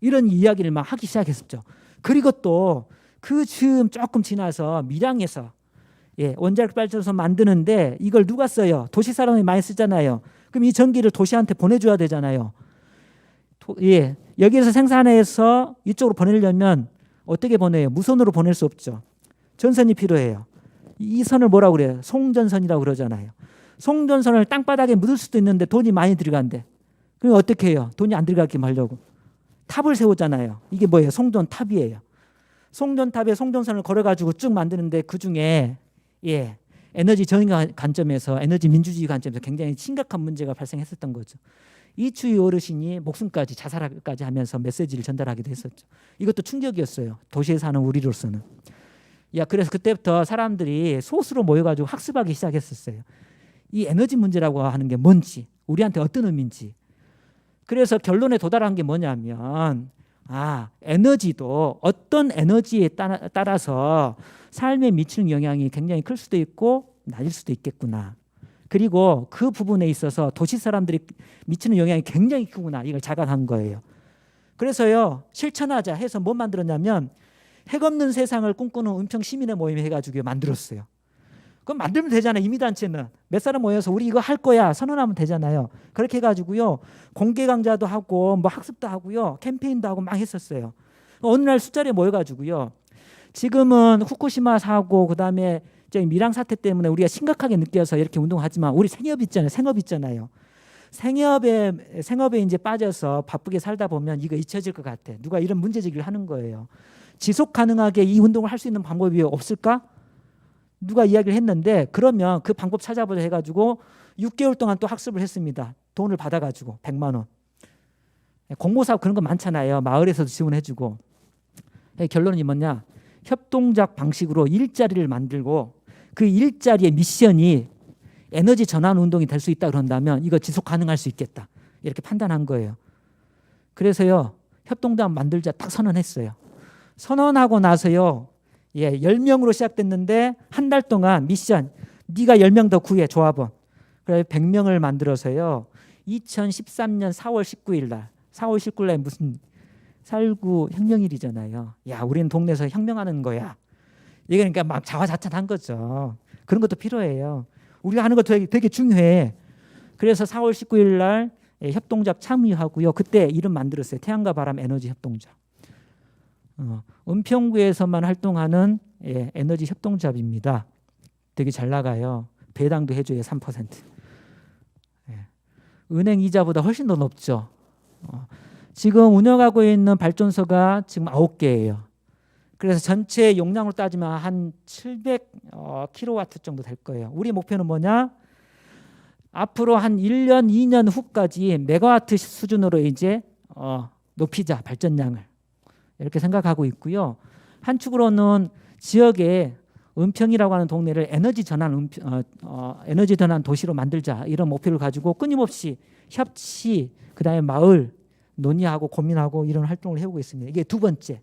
Speaker 1: 이런 이야기를 막 하기 시작했었죠. 그리고 또 그 즈음 조금 지나서 밀양에서 원자력 발전소 만드는데 이걸 누가 써요? 도시 사람이 많이 쓰잖아요. 그럼 이 전기를 도시한테 보내줘야 되잖아요. 여기에서 생산해서 이쪽으로 보내려면 어떻게 보내요? 무선으로 보낼 수 없죠. 전선이 필요해요. 이 선을 뭐라고 그래요? 송전선이라고 그러잖아요. 송전선을 땅바닥에 묻을 수도 있는데 돈이 많이 들어간대. 그럼 어떻게 해요? 돈이 안 들어가게 하려고 탑을 세우잖아요. 이게 뭐예요? 송전탑이에요. 송전탑에 송전선을 걸어가지고 쭉 만드는데 그중에 에너지 정의 관점에서 에너지 민주주의 관점에서 굉장히 심각한 문제가 발생했었던 거죠. 이추위 어르신이 목숨까지 자살까지 하면서 메시지를 전달하기도 했었죠. 이것도 충격이었어요. 도시에 사는 우리로서는. 그래서 그때부터 사람들이 소수로 모여가지고 학습하기 시작했었어요. 이 에너지 문제라고 하는 게 뭔지, 우리한테 어떤 의미인지. 그래서 결론에 도달한 게 뭐냐면 에너지도 어떤 에너지에 따라서 삶에 미치는 영향이 굉장히 클 수도 있고 낮을 수도 있겠구나. 그리고 그 부분에 있어서 도시 사람들이 미치는 영향이 굉장히 크구나. 이걸 자각한 거예요. 그래서요. 실천하자 해서 뭐 만들었냐면 핵 없는 세상을 꿈꾸는 은평 시민의 모임 해가지고 만들었어요. 그럼 만들면 되잖아요. 이미단체는 몇 사람 모여서 우리 이거 할 거야 선언하면 되잖아요. 그렇게 해가지고요. 공개 강좌도 하고 뭐 학습도 하고요. 캠페인도 하고 막 했었어요. 어느 날 술자리에 모여가지고요. 지금은 후쿠시마 사고 그다음에 저희 밀양 사태 때문에 우리가 심각하게 느껴서 이렇게 운동하지만 우리 생업 있잖아요. 생업에 이제 빠져서 바쁘게 살다 보면 이거 잊혀질 것 같아. 누가 이런 문제 제기를 하는 거예요. 지속 가능하게 이 운동을 할 수 있는 방법이 없을까? 누가 이야기를 했는데 그러면 그 방법 찾아보자 해가지고 6개월 동안 또 학습을 했습니다. 돈을 받아가지고 100만 원. 공모사업 그런 거 많잖아요. 마을에서도 지원해주고. 결론이 뭐냐? 협동작 방식으로 일자리를 만들고 그 일자리의 미션이 에너지 전환 운동이 될 수 있다 그런다면 이거 지속 가능할 수 있겠다. 이렇게 판단한 거예요. 그래서요. 협동작 만들자 딱 선언했어요. 선언하고 나서요. 10명으로 시작됐는데 한 달 동안 미션 네가 10명 더 구해 조합원. 그래서 100명을 만들어서요. 2013년 4월 19일 날 4월 19일 날 무슨 4.19 혁명일이잖아요. 우리는 동네에서 혁명하는 거야. 이게 그러니까 막 자화자찬한 거죠. 그런 것도 필요해요. 우리가 하는 것도 되게 중요해. 그래서 4월 19일 날 협동조합 참여하고요. 그때 이름 만들었어요. 태양과 바람 에너지 협동조합. 은평구에서만 활동하는 에너지 협동조합입니다. 되게 잘 나가요. 배당도 해줘요. 3%. 은행 이자보다 훨씬 더 높죠. 지금 운영하고 있는 발전소가 지금 9개예요. 그래서 전체 용량으로 따지면 한 700kW 정도 될 거예요. 우리 목표는 뭐냐? 앞으로 한 1년, 2년 후까지 메가와트 수준으로 이제 높이자 발전량을. 이렇게 생각하고 있고요. 한 축으로는 지역에 은평이라고 하는 동네를 에너지 전환 도시로 만들자 이런 목표를 가지고 끊임없이 협치 그다음에 마을 논의하고 고민하고 이런 활동을 해오고 있습니다. 이게 두 번째예요.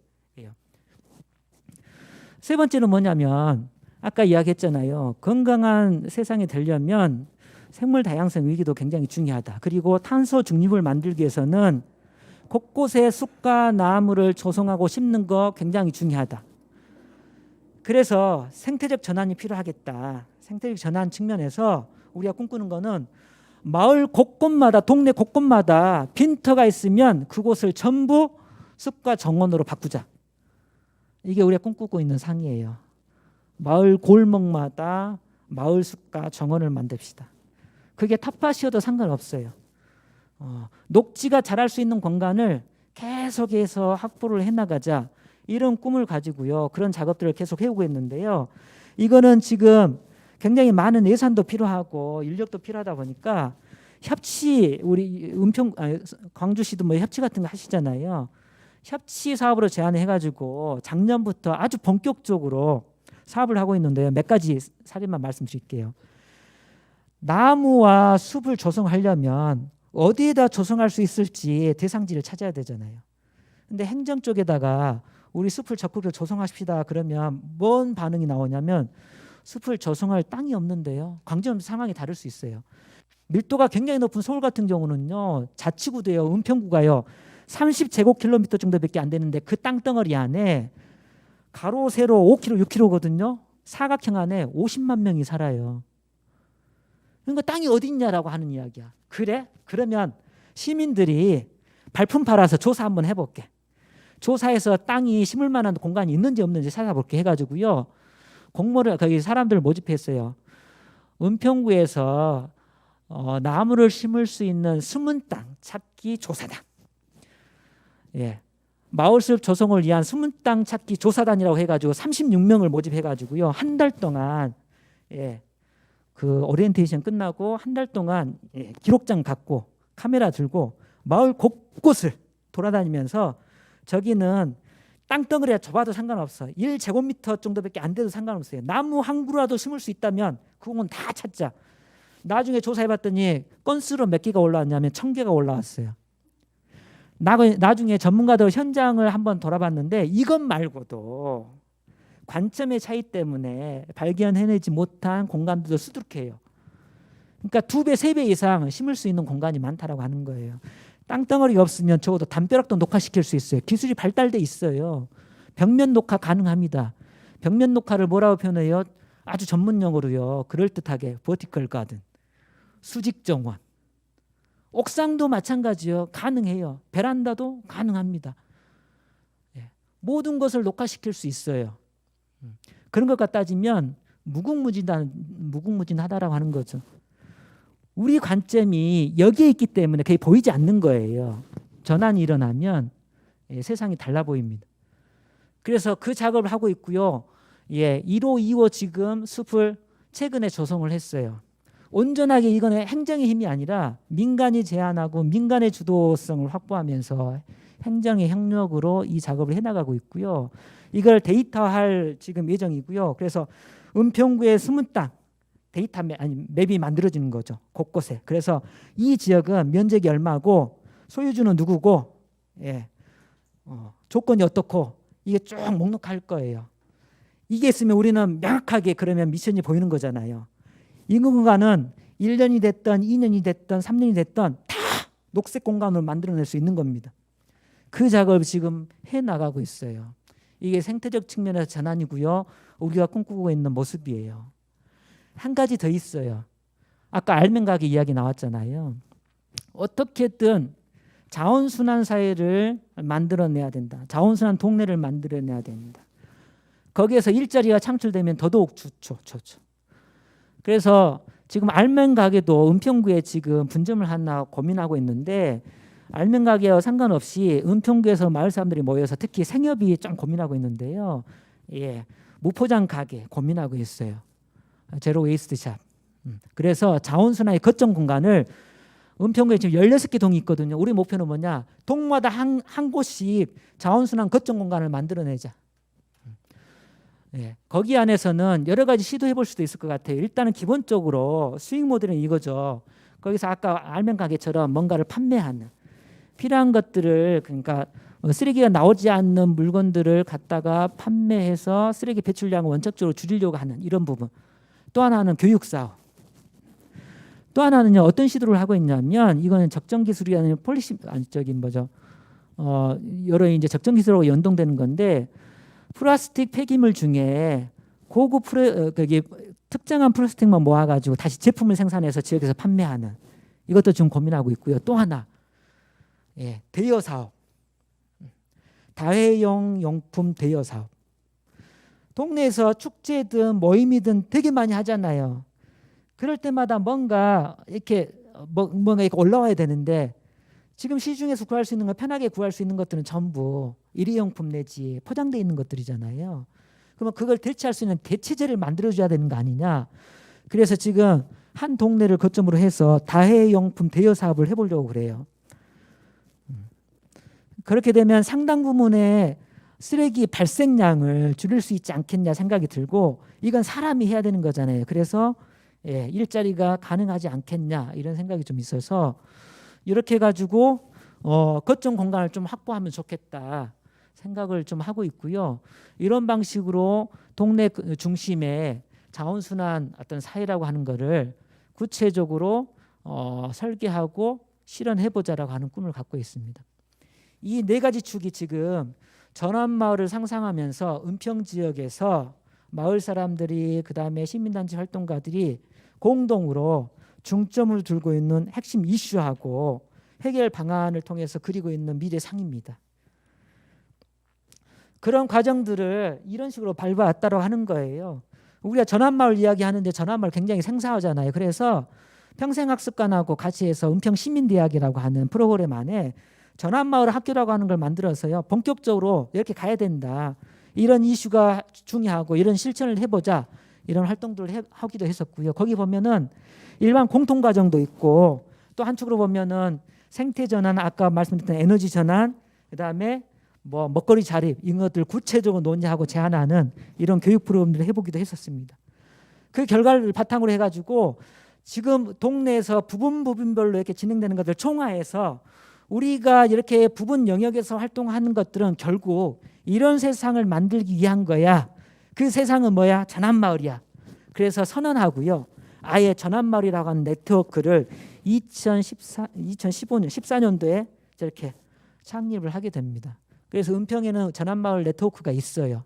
Speaker 1: 세 번째는 뭐냐면 아까 이야기했잖아요. 건강한 세상이 되려면 생물 다양성 위기도 굉장히 중요하다. 그리고 탄소 중립을 만들기 위해서는 곳곳에 숲과 나무를 조성하고 심는 거 굉장히 중요하다. 그래서 생태적 전환이 필요하겠다. 생태적 전환 측면에서 우리가 꿈꾸는 거는 마을 곳곳마다 동네 곳곳마다 빈터가 있으면 그곳을 전부 숲과 정원으로 바꾸자. 이게 우리가 꿈꾸고 있는 상이에요. 마을 골목마다 마을 숲과 정원을 만듭시다. 그게 텃밭이어도 상관없어요. 녹지가 자랄 수 있는 공간을 계속해서 확보를 해나가자 이런 꿈을 가지고요. 그런 작업들을 계속 해오고 있는데요. 이거는 지금 굉장히 많은 예산도 필요하고 인력도 필요하다 보니까 협치 우리 광주시도 뭐 협치 같은 거 하시잖아요. 협치 사업으로 제안해가지고 작년부터 아주 본격적으로 사업을 하고 있는데요. 몇 가지 사례만 말씀드릴게요. 나무와 숲을 조성하려면 어디에다 조성할 수 있을지 대상지를 찾아야 되잖아요. 근데 행정 쪽에다가 우리 숲을 적극적으로 조성합시다 그러면 뭔 반응이 나오냐면 숲을 조성할 땅이 없는데요. 광주는 상황이 다를 수 있어요. 밀도가 굉장히 높은 서울 같은 경우는요. 자치구도요. 은평구가요. 30제곱킬로미터 정도밖에 안 되는데 그 땅덩어리 안에 가로 세로 5km, 6km거든요. 사각형 안에 50만 명이 살아요. 그러니까 땅이 어디 있냐라고 하는 이야기야. 그래? 그러면 시민들이 발품 팔아서 조사 한번 해볼게. 조사해서 땅이 심을 만한 공간이 있는지 없는지 찾아볼게 해가지고요. 공모를 거기 사람들을 모집했어요. 은평구에서 나무를 심을 수 있는 숨은 땅 찾기 조사단. 예. 마을숲 조성을 위한 숨은 땅 찾기 조사단이라고 해가지고 36명을 모집해가지고요. 한 달 동안 그 오리엔테이션 끝나고 한 달 동안 기록장 갖고 카메라 들고 마을 곳곳을 돌아다니면서 저기는 땅덩어리가 좁아도 상관없어. 1제곱미터 정도밖에 안 돼도 상관없어요. 나무 한 그루라도 심을 수 있다면 그건 다 찾자. 나중에 조사해봤더니 건수로 몇 개가 올라왔냐면 1000개가 올라왔어요. 나중에 전문가들 현장을 한번 돌아봤는데 이것 말고도 관점의 차이 때문에 발견해내지 못한 공간들도 수두룩해요. 그러니까 2배, 3배 이상 심을 수 있는 공간이 많다라고 하는 거예요. 땅덩어리가 없으면 적어도 담벼락도 녹화시킬 수 있어요. 기술이 발달돼 있어요. 벽면 녹화 가능합니다. 벽면 녹화를 뭐라고 표현해요? 아주 전문 용어로요. 그럴듯하게 버티컬 가든, 수직 정원. 옥상도 마찬가지요. 가능해요. 베란다도 가능합니다. 모든 것을 녹화시킬 수 있어요. 그런 것과 따지면 무궁무진하다라고 하는 거죠. 우리 관점이 여기에 있기 때문에 그게 보이지 않는 거예요. 전환이 일어나면 세상이 달라 보입니다. 그래서 그 작업을 하고 있고요. 1호, 2호 지금 숲을 최근에 조성을 했어요. 온전하게 이거는 행정의 힘이 아니라 민간이 제안하고 민간의 주도성을 확보하면서 행정의 협력으로 이 작업을 해나가고 있고요. 이걸 데이터화할 지금 예정이고요. 그래서 은평구의 숨은 땅 데이터 맵이 만들어지는 거죠. 곳곳에. 그래서 이 지역은 면적이 얼마고 소유주는 누구고 조건이 어떻고 이게 쭉 목록할 거예요. 이게 있으면 우리는 명확하게 그러면 미션이 보이는 거잖아요. 이 공간은 1년이 됐던 2년이 됐던 3년이 됐던 다 녹색 공간으로 만들어낼 수 있는 겁니다. 그 작업을 지금 해나가고 있어요. 이게 생태적 측면에서 전환이고요. 우리가 꿈꾸고 있는 모습이에요. 한 가지 더 있어요. 아까 알맹가게 이야기 나왔잖아요. 어떻게든 자원순환 사회를 만들어내야 된다. 자원순환 동네를 만들어내야 된다. 거기에서 일자리가 창출되면 더더욱 좋죠. 그래서 지금 알맹가게도 은평구에 지금 분점을 하나 고민하고 있는데 알맹가게와 상관없이 은평구에서 마을 사람들이 모여서 특히 생협이 좀 고민하고 있는데요. 무포장 가게 고민하고 있어요. 제로 웨이스트 샵. 그래서 자원순환의 거점 공간을 은평구에 지금 16개 동이 있거든요. 우리 목표는 뭐냐? 동마다 한 곳씩 자원순환 거점 공간을 만들어내자. 거기 안에서는 여러 가지 시도해 볼 수도 있을 것 같아요. 일단은 기본적으로 수익 모델은 이거죠. 거기서 아까 알맹 가게처럼 뭔가를 판매하는 필요한 것들을 그러니까 쓰레기가 나오지 않는 물건들을 갖다가 판매해서 쓰레기 배출량을 원칙적으로 줄이려고 하는 이런 부분. 또 하나는 교육 사업. 또 하나는요. 어떤 시도를 하고 있냐면 이거는 적정 기술이 아니라 폴리시 여러 이제 적정 기술하고 연동되는 건데 플라스틱 폐기물 중에 고급 특정한 플라스틱만 모아가지고 다시 제품을 생산해서 지역에서 판매하는 이것도 지금 고민하고 있고요. 또 하나 대여 사업, 다회용 용품 대여 사업. 동네에서 축제든 모임이든 되게 많이 하잖아요. 그럴 때마다 뭔가 이렇게 올라와야 되는데 지금 시중에서 구할 수 있는 거 편하게 구할 수 있는 것들은 전부 일회용품 내지 포장되어 있는 것들이잖아요. 그러면 그걸 대체할 수 있는 대체제를 만들어줘야 되는 거 아니냐. 그래서 지금 한 동네를 거점으로 해서 다회용품 대여 사업을 해보려고 그래요. 그렇게 되면 상당 부분의 쓰레기 발생량을 줄일 수 있지 않겠냐 생각이 들고, 이건 사람이 해야 되는 거잖아요. 그래서 일자리가 가능하지 않겠냐 이런 생각이 좀 있어서 이렇게 해가지고 거점 공간을 좀 확보하면 좋겠다 생각을 좀 하고 있고요. 이런 방식으로 동네 중심에 자원순환 어떤 사회라고 하는 거를 구체적으로 설계하고 실현해보자라고 하는 꿈을 갖고 있습니다. 이 네 가지 축이 지금 전환마을을 상상하면서 은평 지역에서 마을 사람들이, 그다음에 시민단체 활동가들이 공동으로 중점을 두고 있는 핵심 이슈하고 해결 방안을 통해서 그리고 있는 미래상입니다. 그런 과정들을 이런 식으로 밟아왔다고 하는 거예요. 우리가 전환마을 이야기하는데 전환마을 굉장히 생소하잖아요. 그래서 평생학습관하고 같이 해서 은평시민대학이라고 하는 프로그램 안에 전환마을 학교라고 하는 걸 만들어서요, 본격적으로 이렇게 가야 된다, 이런 이슈가 중요하고 이런 실천을 해보자, 이런 활동들을 하기도 했었고요. 거기 보면은 일반 공통과정도 있고, 또 한쪽으로 보면은 생태전환, 아까 말씀드렸던 에너지전환, 그다음에 뭐 먹거리 자립, 이런 것들 구체적으로 논의하고 제안하는 이런 교육 프로그램들을 해보기도 했었습니다. 그 결과를 바탕으로 해가지고 지금 동네에서 부분별로 이렇게 진행되는 것들 총화해서 우리가 이렇게 부분 영역에서 활동하는 것들은 결국 이런 세상을 만들기 위한 거야. 그 세상은 뭐야? 전환마을이야. 그래서 선언하고요. 아예 전환마을이라고 하는 네트워크를 2015년, 14년도에 저렇게 창립을 하게 됩니다. 그래서 은평에는 전환마을 네트워크가 있어요.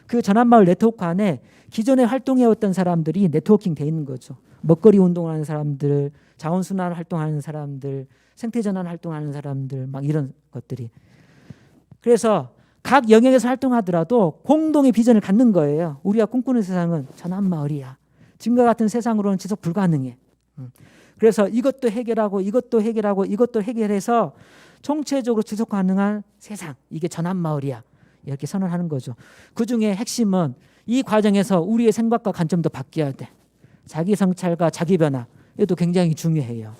Speaker 1: 그 전환마을 네트워크 안에 기존에 활동해왔던 사람들이 네트워킹 돼 있는 거죠. 먹거리 운동하는 사람들, 자원순환 활동하는 사람들, 생태전환 활동하는 사람들, 막 이런 것들이. 그래서 각 영역에서 활동하더라도 공동의 비전을 갖는 거예요. 우리가 꿈꾸는 세상은 전환마을이야. 지금과 같은 세상으로는 지속 불가능해. 그래서 이것도 해결하고 이것도 해결하고 이것도 해결해서 총체적으로 지속 가능한 세상, 이게 전환마을이야. 이렇게 선언하는 거죠. 그중에 핵심은 이 과정에서 우리의 생각과 관점도 바뀌어야 돼. 자기 성찰과 자기 변화, 이것도 굉장히 중요해요.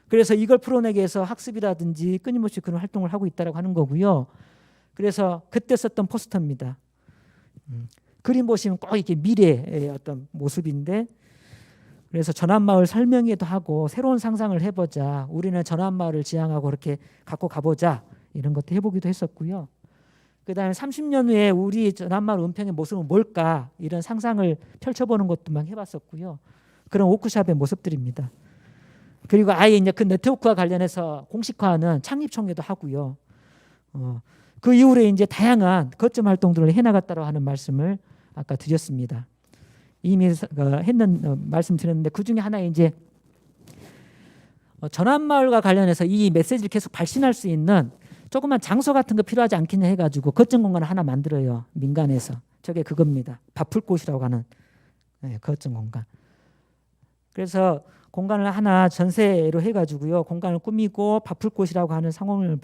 Speaker 1: 그래서 이걸 풀어내기 위해서 학습이라든지 끊임없이 그런 활동을 하고 있다고 하는 거고요. 그래서 그때 썼던 포스터입니다. 그림 보시면 꼭 이렇게 미래의 어떤 모습인데, 그래서 전환마을 설명회도 하고 새로운 상상을 해보자, 우리는 전환마을을 지향하고 그렇게 갖고 가보자, 이런 것도 해보기도 했었고요. 그 다음에 30년 후에 우리 전환마을 은평의 모습은 뭘까, 이런 상상을 펼쳐보는 것도 막 해봤었고요. 그런 워크숍의 모습들입니다. 그리고 아예 이제 그 네트워크와 관련해서 공식화하는 창립총회도 하고요. 그 이후에 이제 다양한 거점 활동들을 해나갔다고 하는 말씀을 아까 드렸습니다. 이미 말씀드렸는데, 그 중에 하나 이제 전환마을과 관련해서 이 메시지를 계속 발신할 수 있는 조그만 장소 같은 거 필요하지 않겠냐 해가지고 거점 공간을 하나 만들어요. 민간에서. 저게 그겁니다. 바풀꽃이라고 하는 거점 공간. 그래서 공간을 하나 전세로 해가지고요, 공간을 꾸미고 바풀꽃이라고 하는 상호를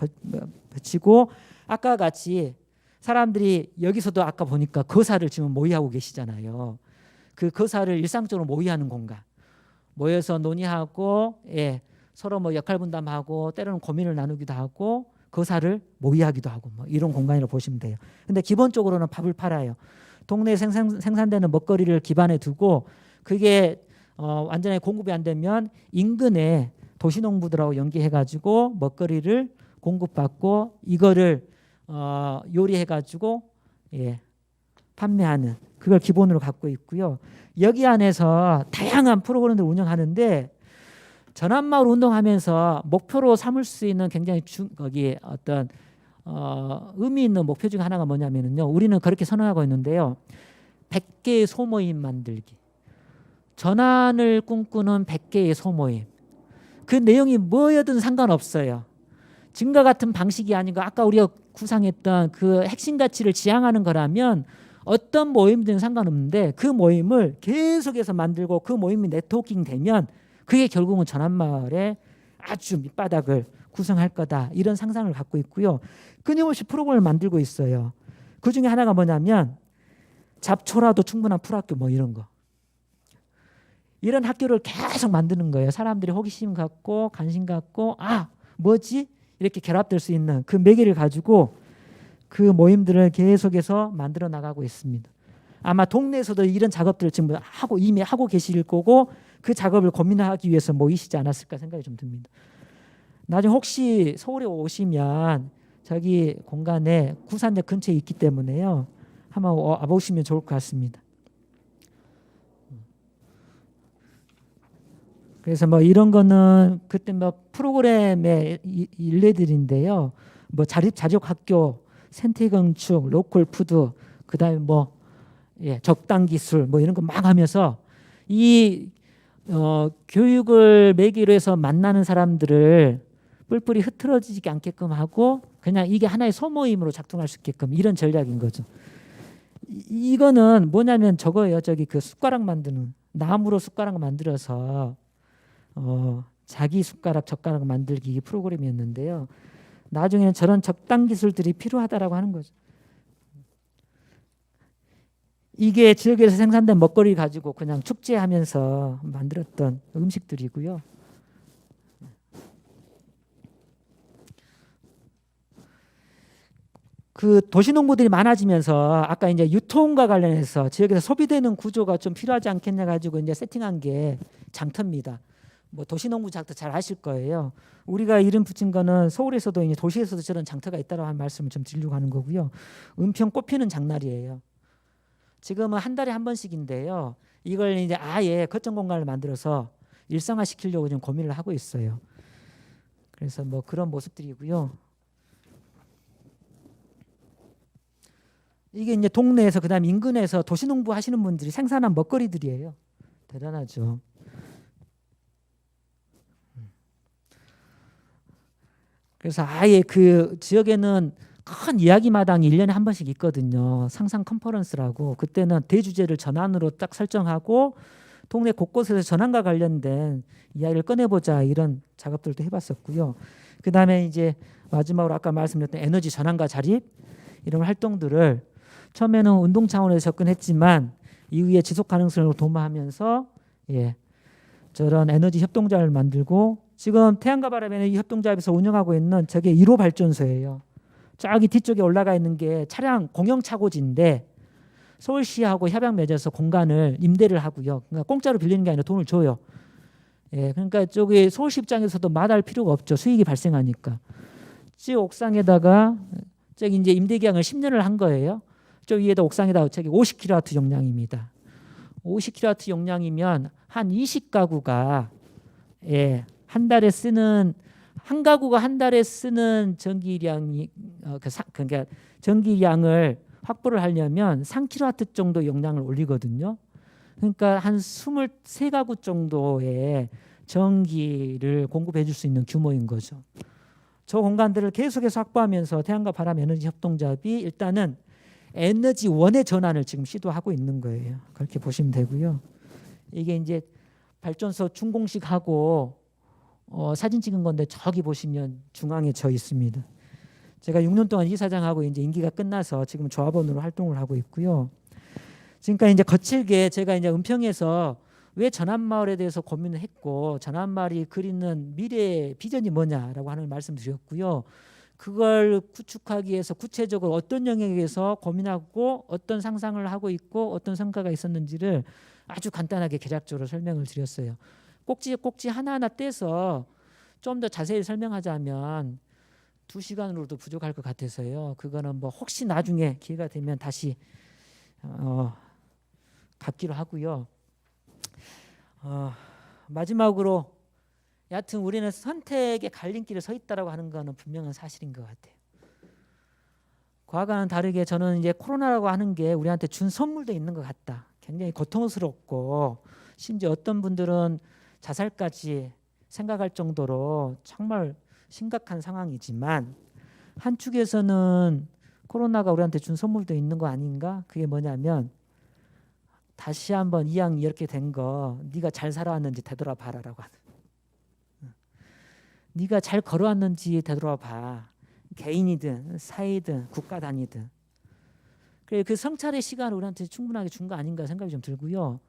Speaker 1: 붙이고, 아까 같이 사람들이 여기서도 아까 보니까 거사를 지금 모의하고 계시잖아요. 그 거사를 일상적으로 모의하는 공간, 모여서 논의하고, 서로 뭐 역할 분담하고 때로는 고민을 나누기도 하고 거사를 모의하기도 하고, 뭐 이런 공간이라고 보시면 돼요. 근데 기본적으로는 밥을 팔아요. 동네에 생산되는 먹거리를 기반에 두고, 그게 완전히 공급이 안 되면 인근에 도시농부들하고 연계해가지고 먹거리를 공급받고, 이거를 요리해가지고 판매하는, 그걸 기본으로 갖고 있고요. 여기 안에서 다양한 프로그램들을 운영하는데, 전환마을 운동하면서 목표로 삼을 수 있는 굉장히 거기 어떤 의미 있는 목표 중 하나가 뭐냐면요, 우리는 그렇게 선언하고 있는데요. 100개의 소모임 만들기. 전환을 꿈꾸는 100개의 소모임. 그 내용이 뭐여든 상관없어요. 지금과 같은 방식이 아니고 아까 우리가 구상했던 그 핵심 가치를 지향하는 거라면 어떤 모임든 상관없는데, 그 모임을 계속해서 만들고 그 모임이 네트워킹 되면 그게 결국은 전환마을의 아주 밑바닥을 구성할 거다, 이런 상상을 갖고 있고요. 끊임없이 프로그램을 만들고 있어요. 그 중에 하나가 뭐냐면 잡초라도 충분한 풀학교, 뭐 이런 거. 이런 학교를 계속 만드는 거예요. 사람들이 호기심 갖고 관심 갖고 뭐지? 이렇게 결합될 수 있는 그 매개를 가지고 그 모임들을 계속해서 만들어 나가고 있습니다. 아마 동네에서도 이런 작업들을 지금 이미 하고 계실 거고 그 작업을 고민하기 위해서 모이시지 않았을까 생각이 좀 듭니다. 나중에 혹시 서울에 오시면 저기 공간에 구산역 근처에 있기 때문에요. 한번 와보시면 좋을 것 같습니다. 그래서 뭐 이런 거는 그때 뭐 프로그램의 일례들인데요. 뭐 자립학교, 생태건축, 로컬푸드, 그다음에 뭐 적당 기술 뭐 이런 거 막 하면서 이 교육을 매개로 해서 만나는 사람들을 뿔뿔이 흐트러지지 않게끔 하고 그냥 이게 하나의 소모임으로 작동할 수 있게끔 이런 전략인 거죠. 이거는 뭐냐면 저거예요. 저기 그 숟가락 만드는 나무로 숟가락 만들어서 자기 숟가락 젓가락 만들기 프로그램이었는데요. 나중에는 저런 적당 기술들이 필요하다라고 하는 거죠. 이게 지역에서 생산된 먹거리 가지고 그냥 축제하면서 만들었던 음식들이고요. 그 도시농부들이 많아지면서 아까 이제 유통과 관련해서 지역에서 소비되는 구조가 좀 필요하지 않겠냐 가지고 이제 세팅한 게 장터입니다. 뭐 도시농부 장터 잘 아실 거예요. 우리가 이름 붙인 거는 서울에서도 이제 도시에서도 저런 장터가 있다라고 하는 말씀을 좀 드리려고 하는 거고요. 은평 꽃피는 장날이에요. 지금은 한 달에 한 번씩인데요. 이걸 이제 아예 거점 공간을 만들어서 일상화 시키려고 좀 고민을 하고 있어요. 그래서 뭐 그런 모습들이고요. 이게 이제 동네에서 그다음 인근에서 도시농부 하시는 분들이 생산한 먹거리들이에요. 대단하죠. 그래서 아예 그 지역에는 큰 이야기 마당이 1년에 한 번씩 있거든요. 상상 컨퍼런스라고. 그때는 대주제를 전환으로 딱 설정하고 동네 곳곳에서 전환과 관련된 이야기를 꺼내보자 이런 작업들도 해봤었고요. 그 다음에 이제 마지막으로 아까 말씀드렸던 에너지 전환과 자립 이런 활동들을 처음에는 운동 차원에서 접근했지만 이후에 지속 가능성을 도모하면서 저런 에너지 협동조합을 만들고 지금 태양과 바람 에너지 협동조합에서 운영하고 있는 저게 1호 발전소예요. 저기 뒤쪽에 올라가 있는 게 차량 공영 차고지인데 서울시하고 협약 맺어서 공간을 임대를 하고요. 그러니까 공짜로 빌리는 게 아니라 돈을 줘요. 그러니까 저기 서울시 입장에서도 마다할 필요가 없죠. 수익이 발생하니까. 저 옥상에다가 저기 이제 임대 계약을 10년을 한 거예요. 저 위에다 옥상에다 저기 50kW 용량입니다. 50kW 용량이면 한 20가구가 한 달에 쓰는 한 가구가 한 달에 쓰는 전기량이 그러니까 전기량을 확보를 하려면 3kW 정도 용량을 올리거든요. 그러니까 한 23가구 정도의 전기를 공급해 줄 수 있는 규모인 거죠. 저 공간들을 계속해서 확보하면서 태양과 바람 에너지 협동조합이 일단은 에너지원의 전환을 지금 시도하고 있는 거예요. 그렇게 보시면 되고요. 이게 이제 발전소 준공식하고 사진 찍은 건데 저기 보시면 중앙에 저 있습니다. 제가 6년 동안 이사장하고 이제 임기가 끝나서 지금 조합원으로 활동을 하고 있고요. 지금까지 이제 거칠게 제가 이제 은평에서 왜 전환마을에 대해서 고민을 했고 전환마을이 그리는 미래 비전이 뭐냐라고 하는 말씀드렸고요. 그걸 구축하기 위해서 구체적으로 어떤 영역에서 고민하고 어떤 상상을 하고 있고 어떤 성과가 있었는지를 아주 간단하게 개략적으로 설명을 드렸어요. 꼭지 하나하나 떼서 좀 더 자세히 설명하자면 2시간으로도 부족할 것 같아서요. 그거는 뭐 혹시 나중에 기회가 되면 다시 갖기로 하고요. 마지막으로 여하튼 우리는 선택의 갈림길에 서 있다라고 하는 거는 분명한 사실인 것 같아요. 과거와는 다르게 저는 이제 코로나라고 하는 게 우리한테 준 선물도 있는 것 같다. 굉장히 고통스럽고 심지어 어떤 분들은 자살까지 생각할 정도로 정말 심각한 상황이지만 한축에서는 코로나가 우리한테 준 선물도 있는 거 아닌가? 그게 뭐냐면 다시 한번 이왕 이렇게 된 거 네가 잘 살아왔는지 되돌아봐라라고 하는. 네가 잘 걸어왔는지 되돌아봐. 개인이든 사회든 국가 단위든. 그 성찰의 시간을 우리한테 충분하게 준 거 아닌가 생각이 좀 들고요.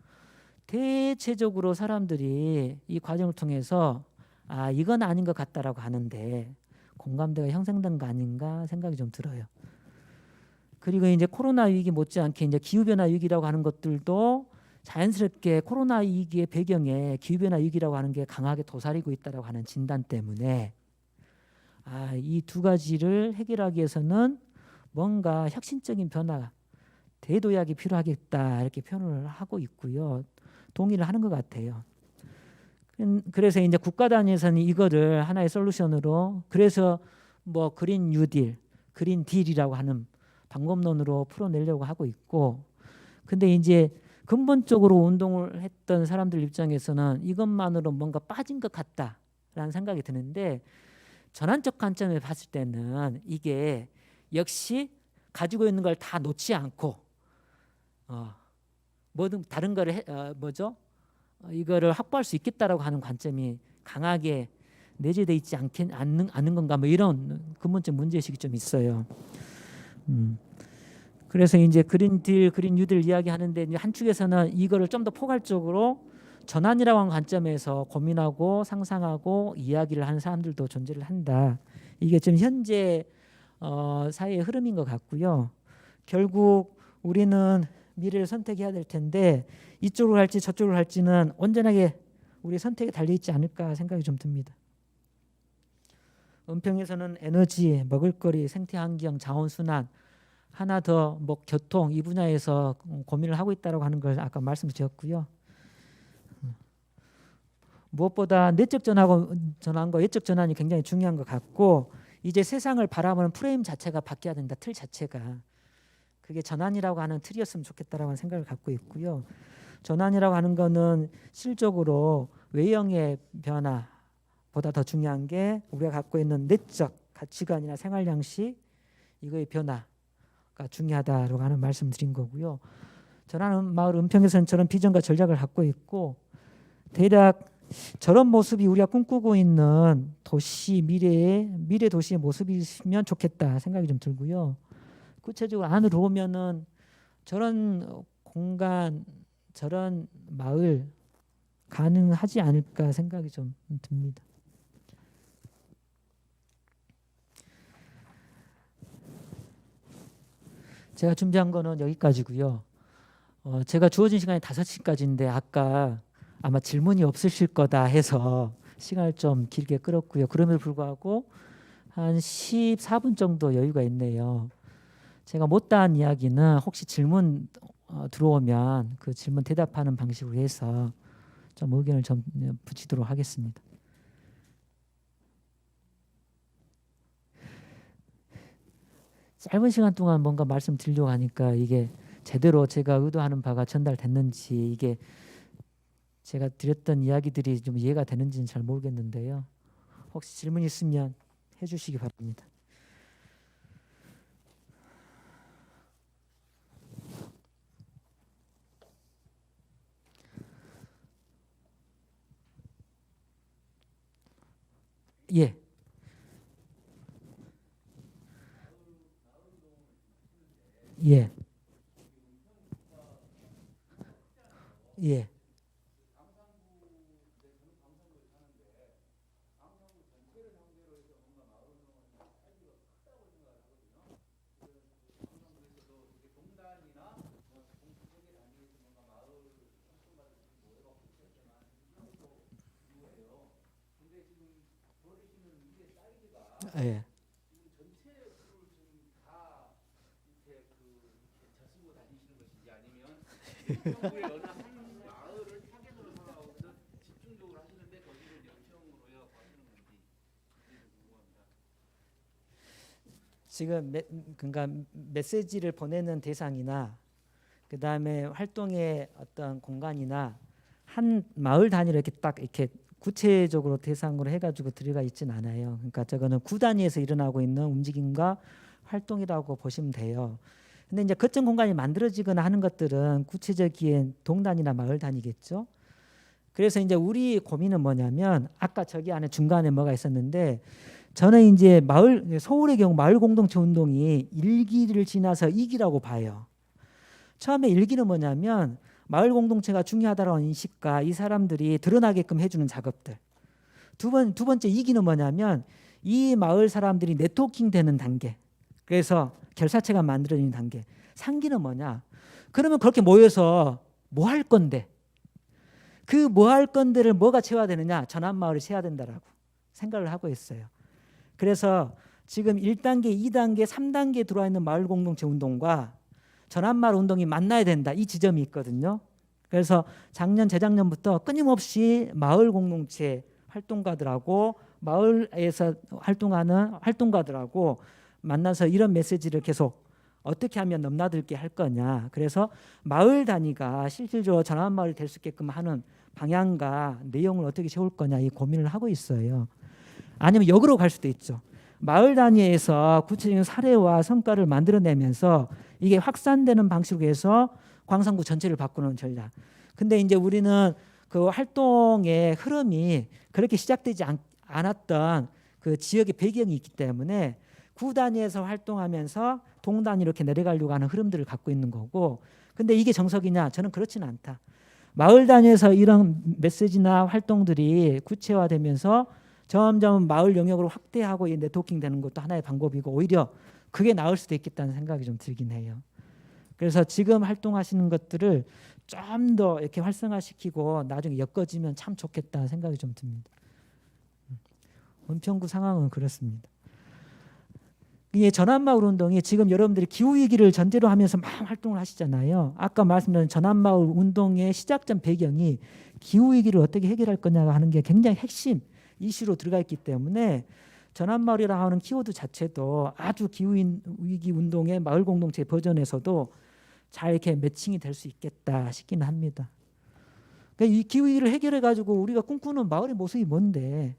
Speaker 1: 대체적으로 사람들이 이 과정을 통해서 아 이건 아닌 것 같다라고 하는데 공감대가 형성된 거 아닌가 생각이 좀 들어요. 그리고 이제 코로나 위기 못지않게 이제 기후변화 위기라고 하는 것들도 자연스럽게 코로나 위기의 배경에 기후변화 위기라고 하는 게 강하게 도사리고 있다라고 하는 진단 때문에 아, 이 두 가지를 해결하기 위해서는 뭔가 혁신적인 변화가 대도약이 필요하겠다 이렇게 표현을 하고 있고요. 동의를 하는 것 같아요. 그래서 이제 국가 단위에서는 이거를 하나의 솔루션으로 그래서 뭐 그린 뉴딜, 그린 딜이라고 하는 방법론으로 풀어내려고 하고 있고 근데 이제 근본적으로 운동을 했던 사람들 입장에서는 이것만으로 뭔가 빠진 것 같다라는 생각이 드는데 전환적 관점에 봤을 때는 이게 역시 가지고 있는 걸 다 놓지 않고 뭐든 다른 거를 이거를 확보할 수 있겠다라고 하는 관점이 강하게 내재되어 있지 않는 건가 뭐 이런 근본적 문제의식이 좀 있어요. 그래서 이제 그린딜, 그린뉴딜 이야기하는데 이제 한쪽에서는 이거를 좀 더 포괄적으로 전환이라고 하는 관점에서 고민하고 상상하고 이야기를 하는 사람들도 존재를 한다. 이게 지금 현재 사회의 흐름인 것 같고요. 결국 우리는 미래를 선택해야 될 텐데 이쪽으로 갈지 저쪽으로 갈지는 온전하게 우리 선택에 달려있지 않을까 생각이 좀 듭니다. 은평에서는 에너지, 먹을거리, 생태환경, 자원순환 하나 더 뭐 교통 이 분야에서 고민을 하고 있다고 하는 걸 아까 말씀드렸고요. 무엇보다 내적 전환과 외적 전환이 굉장히 중요한 것 같고 이제 세상을 바라보는 프레임 자체가 바뀌어야 된다. 틀 자체가. 그게 전환이라고 하는 틀이었으면 좋겠다라는 생각을 갖고 있고요. 전환이라고 하는 거는 실적으로 외형의 변화보다 더 중요한 게 우리가 갖고 있는 내적 가치관이나 생활 양식 이거의 변화가 중요하다라고 하는 말씀 드린 거고요. 전환 마을 은평에서는 저런 비전과 전략을 갖고 있고 대략 저런 모습이 우리가 꿈꾸고 있는 도시 미래 도시의 모습이면 좋겠다 생각이 좀 들고요. 구체적으로 안으로 오면은 저런 공간, 저런 마을 가능하지 않을까 생각이 좀 듭니다. 제가 준비한 거는 여기까지고요. 제가 주어진 시간이 5시까지인데 아까 아마 질문이 없으실 거다 해서 시간을 좀 길게 끌었고요. 그럼에도 불구하고 한 14분 정도 여유가 있네요. 제가 못다한 이야기는 혹시 질문 들어오면 그 질문 대답하는 방식으로 해서 좀 의견을 좀 붙이도록 하겠습니다. 짧은 시간 동안 뭔가 말씀드리려고 하니까 이게 제대로 제가 의도하는 바가 전달됐는지 이게 제가 드렸던 이야기들이 좀 이해가 되는지는 잘 모르겠는데요. 혹시 질문 있으면 해주시기 바랍니다. 예. 예. 예. 예. 지금 그러니까 메시지를 보내는 대상이나 그 다음에 활동의 어떤 공간이나 한 마을 단위로 이렇게 딱 이렇게 구체적으로 대상으로 해가지고 들어가 있진 않아요. 그러니까 저거는 구 단위에서 일어나고 있는 움직임과 활동이라고 보시면 돼요. 근데 이제 거점 공간이 만들어지거나 하는 것들은 구체적인 동단위나 마을 단위겠죠. 그래서 이제 우리 고민은 뭐냐면 아까 저기 안에 중간에 뭐가 있었는데 저는 이제 서울의 경우 마을 공동체 운동이 1기를 지나서 2기라고 봐요. 처음에 1기는 뭐냐면 마을 공동체가 중요하다는 인식과 이 사람들이 드러나게끔 해주는 작업들. 두 번째 이기는 뭐냐면 이 마을 사람들이 네트워킹 되는 단계. 그래서 결사체가 만들어지는 단계. 상기는 뭐냐? 그러면 그렇게 모여서 뭐 할 건데? 그 뭐 할 건데를 뭐가 채워야 되느냐? 전환마을이 채워야 된다라고 생각을 하고 있어요. 그래서 지금 1단계, 2단계, 3단계에 들어와 있는 마을 공동체 운동과 전환마을 운동이 만나야 된다. 이 지점이 있거든요. 그래서 작년, 재작년부터 끊임없이 마을 공동체 활동가들하고 마을에서 활동하는 활동가들하고 만나서 이런 메시지를 계속 어떻게 하면 넘나들게 할 거냐. 그래서 마을 단위가 실질적으로 전환마을이 될 수 있게끔 하는 방향과 내용을 어떻게 세울 거냐 이 고민을 하고 있어요. 아니면 역으로 갈 수도 있죠. 마을 단위에서 구체적인 사례와 성과를 만들어내면서 이게 확산되는 방식으로 해서 광산구 전체를 바꾸는 전략. 근데 이제 우리는 그 활동의 흐름이 그렇게 시작되지 않았던 그 지역의 배경이 있기 때문에 구 단위에서 활동하면서 동 단위 이렇게 내려가려고 하는 흐름들을 갖고 있는 거고, 근데 이게 정석이냐? 저는 그렇지는 않다. 마을 단위에서 이런 메시지나 활동들이 구체화되면서 점점 마을 영역으로 확대하고 이 네트워킹 되는 것도 하나의 방법이고 오히려 그게 나을 수도 있겠다는 생각이 좀 들긴 해요. 그래서 지금 활동하시는 것들을 좀 더 이렇게 활성화시키고 나중에 엮어지면 참 좋겠다는 생각이 좀 듭니다. 은평구 상황은 그렇습니다. 이 전환마을 운동이 지금 여러분들이 기후위기를 전제로 하면서 막 활동을 하시잖아요. 아까 말씀드린 전환마을 운동의 시작점 배경이 기후위기를 어떻게 해결할 거냐가 하는 게 굉장히 핵심 이슈로 들어가 있기 때문에 전환마을이라고 하는 키워드 자체도 아주 기후위기 운동의 마을 공동체 버전에서도 잘 이렇게 매칭이 될 수 있겠다 싶기는 합니다. 그러니까 이 기후위기를 해결해가지고 우리가 꿈꾸는 마을의 모습이 뭔데?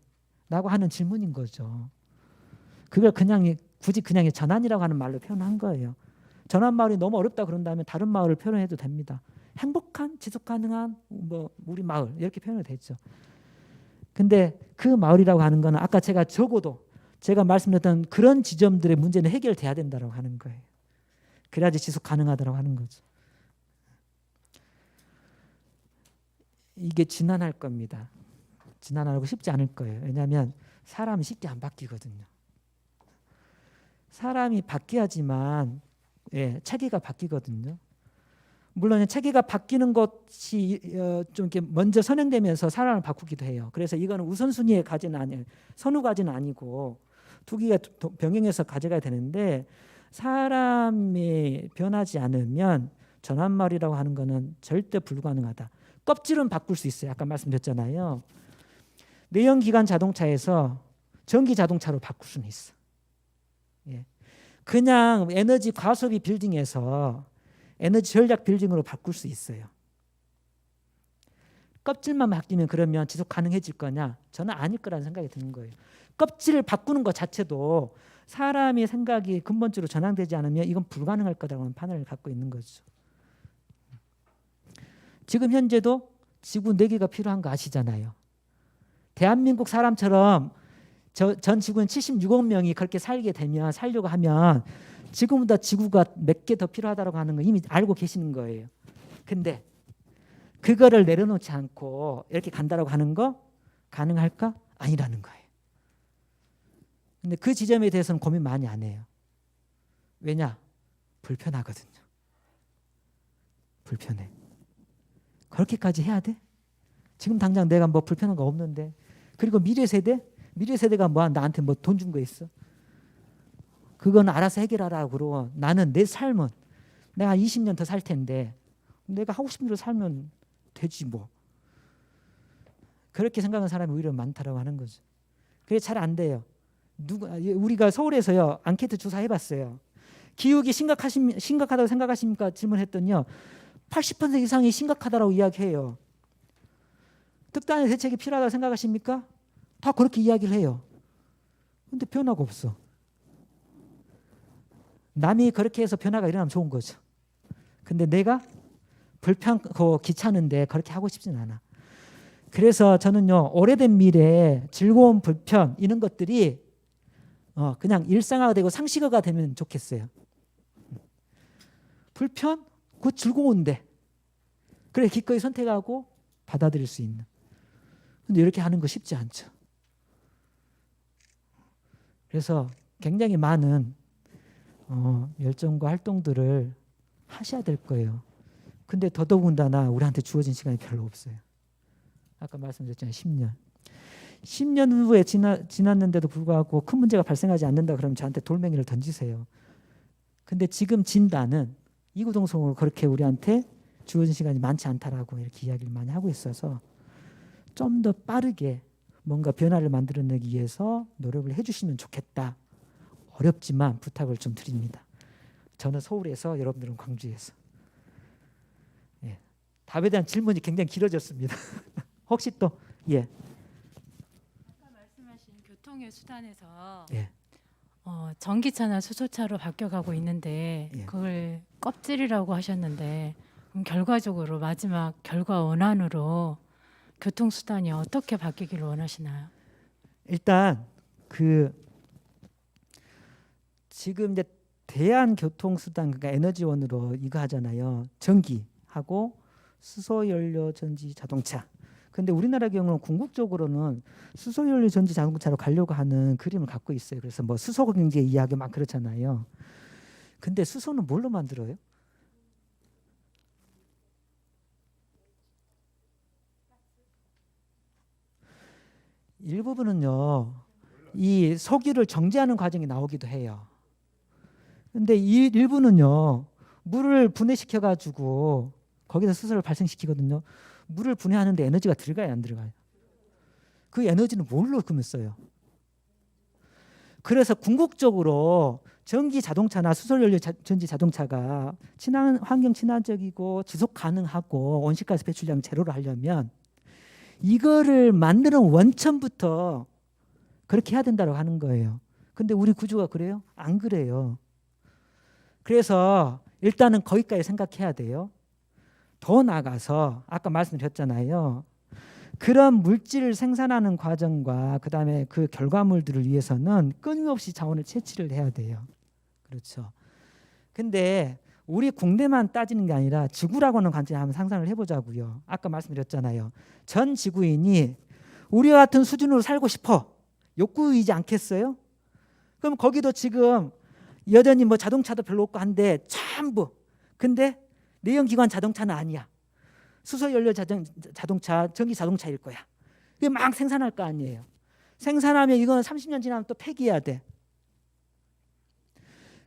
Speaker 1: 라고 하는 질문인 거죠. 그걸 굳이 그냥 전환이라고 하는 말로 표현한 거예요. 전환마을이 너무 어렵다 그런다면 다른 마을을 표현해도 됩니다. 행복한 지속가능한 뭐 우리 마을 이렇게 표현이 되죠. 근데 그 마을이라고 하는 거는 아까 제가 적어도 제가 말씀드렸던 그런 지점들의 문제는 해결돼야 된다고 하는 거예요. 그래야지 지속 가능하다고 하는 거죠. 이게 지난할 겁니다. 지난하고 쉽지 않을 거예요. 왜냐하면 사람이 쉽게 안 바뀌거든요. 사람이 바뀌어야지만 체계가 바뀌거든요. 물론 체계가 바뀌는 것이 좀 이렇게 먼저 선행되면서 사람을 바꾸기도 해요. 그래서 이거는 우선순위의 과제는 아니에요. 선후 과제는 아니고 두 개가 병행해서 가져가야 되는데 사람이 변하지 않으면 전환마을이라고 하는 거는 절대 불가능하다. 껍질은 바꿀 수 있어요. 아까 말씀드렸잖아요. 내연기관 자동차에서 전기 자동차로 바꿀 수는 있어. 그냥 에너지 과소비 빌딩에서 에너지 전략 빌딩으로 바꿀 수 있어요. 껍질만 바뀌면 그러면 지속 가능해질 거냐? 저는 아닐 거라는 생각이 드는 거예요. 껍질을 바꾸는 것 자체도 사람의 생각이 근본적으로 전환되지 않으면 이건 불가능할 거라고 하는 판단을 갖고 있는 거죠. 지금 현재도 지구 4개가 필요한 거 아시잖아요. 대한민국 사람처럼 전 지구는 76억 명이 그렇게 살려고 하면 지금보다 지구가 몇 개 더 필요하다고 하는 거 이미 알고 계시는 거예요. 근데 그거를 내려놓지 않고 이렇게 간다라고 하는 거 가능할까? 아니라는 거예요. 근데 그 지점에 대해서는 고민 많이 안 해요. 왜냐? 불편하거든요. 불편해. 그렇게까지 해야 돼? 지금 당장 내가 뭐 불편한 거 없는데. 그리고 미래 세대가 뭐 나한테 뭐 돈 준 거 있어? 그건 알아서 해결하라고 그러고 나는 내 삶은 내가 20년 더 살 텐데 내가 하고 싶은 대로 살면 되지 뭐. 그렇게 생각하는 사람이 오히려 많다라고 하는 거죠. 그게 잘 안 돼요. 우리가 서울에서요 앙케이트 조사 해봤어요. 기후위기 심각하다고 생각하십니까? 질문했더니요 80% 이상이 심각하다라고 이야기해요. 특단의 대책이 필요하다고 생각하십니까? 다 그렇게 이야기를 해요. 근데 변화가 없어. 남이 그렇게 해서 변화가 일어나면 좋은 거죠. 근데 내가 불편하고 귀찮은데 그렇게 하고 싶진 않아. 그래서 저는요 오래된 미래 즐거운 불편 이런 것들이 그냥 일상화가 되고 상식화가 되면 좋겠어요. 불편? 그거 즐거운데 그래 기꺼이 선택하고 받아들일 수 있는. 근데 이렇게 하는 거 쉽지 않죠. 그래서 굉장히 많은 열정과 활동들을 하셔야 될 거예요. 근데 더더군다나 우리한테 주어진 시간이 별로 없어요. 아까 말씀드렸잖아요. 10년 후에 지났는데도 불구하고 큰 문제가 발생하지 않는다 그러면 저한테 돌멩이를 던지세요. 근데 지금 진단은 이구동성으로 그렇게 우리한테 주어진 시간이 많지 않다라고 이렇게 이야기를 많이 하고 있어서 좀 더 빠르게 뭔가 변화를 만들어내기 위해서 노력을 해주시면 좋겠다. 어렵지만 부탁을 좀 드립니다. 저는 서울에서, 여러분들은 광주에서. 예. 답에 대한 질문이 굉장히 길어졌습니다. 혹시 또 예.
Speaker 2: 아까 말씀하신 교통의 수단에서
Speaker 1: 예.
Speaker 2: 전기차나 수소차로 바뀌어가고 있는데
Speaker 1: 예.
Speaker 2: 그걸 껍질이라고 하셨는데 그럼 결과적으로 마지막 결과 원안으로 교통수단이 어떻게 바뀌기를 원하시나요?
Speaker 1: 일단 지금 이제 대한교통수단 그러니까 에너지원으로 이거 하잖아요. 전기하고 수소연료 전지 자동차. 근데 우리나라 경우는 궁극적으로는 수소연료 전지 자동차로 가려고 하는 그림을 갖고 있어요. 그래서 뭐 수소 경제 이야기 막 그렇잖아요. 근데 수소는 뭘로 만들어요? 일부분은요. 이 석유를 정제하는 과정이 나오기도 해요. 근데 이 일부는요. 물을 분해시켜 가지고 거기서 수소를 발생시키거든요. 물을 분해하는데 에너지가 들어가요, 안 들어가요? 그 에너지는 뭘로 그러면 써요? 그래서 궁극적으로 전기 자동차나 수소연료 전지 자동차가 환경 친화적이고 지속 가능하고 온실가스 배출량 제로를 하려면 이거를 만드는 원천부터 그렇게 해야 된다고 하는 거예요. 근데 우리 구조가 그래요? 안 그래요. 그래서 일단은 거기까지 생각해야 돼요. 더 나가서 아까 말씀드렸잖아요. 그런 물질을 생산하는 과정과 그다음에 그 결과물들을 위해서는 끊임없이 자원을 채취를 해야 돼요. 그렇죠. 근데 우리 국내만 따지는 게 아니라 지구라고 하는 관점에 한번 상상을 해보자고요. 아까 말씀드렸잖아요. 전 지구인이 우리와 같은 수준으로 살고 싶어. 욕구이지 않겠어요? 그럼 거기도 지금 여전히 뭐 자동차도 별로 없고 한데 전부. 근데 내연기관 자동차는 아니야. 수소연료 자동차, 전기 자동차일 거야. 이게 막 생산할 거 아니에요. 생산하면 이거는 30년 지나면 또 폐기해야 돼.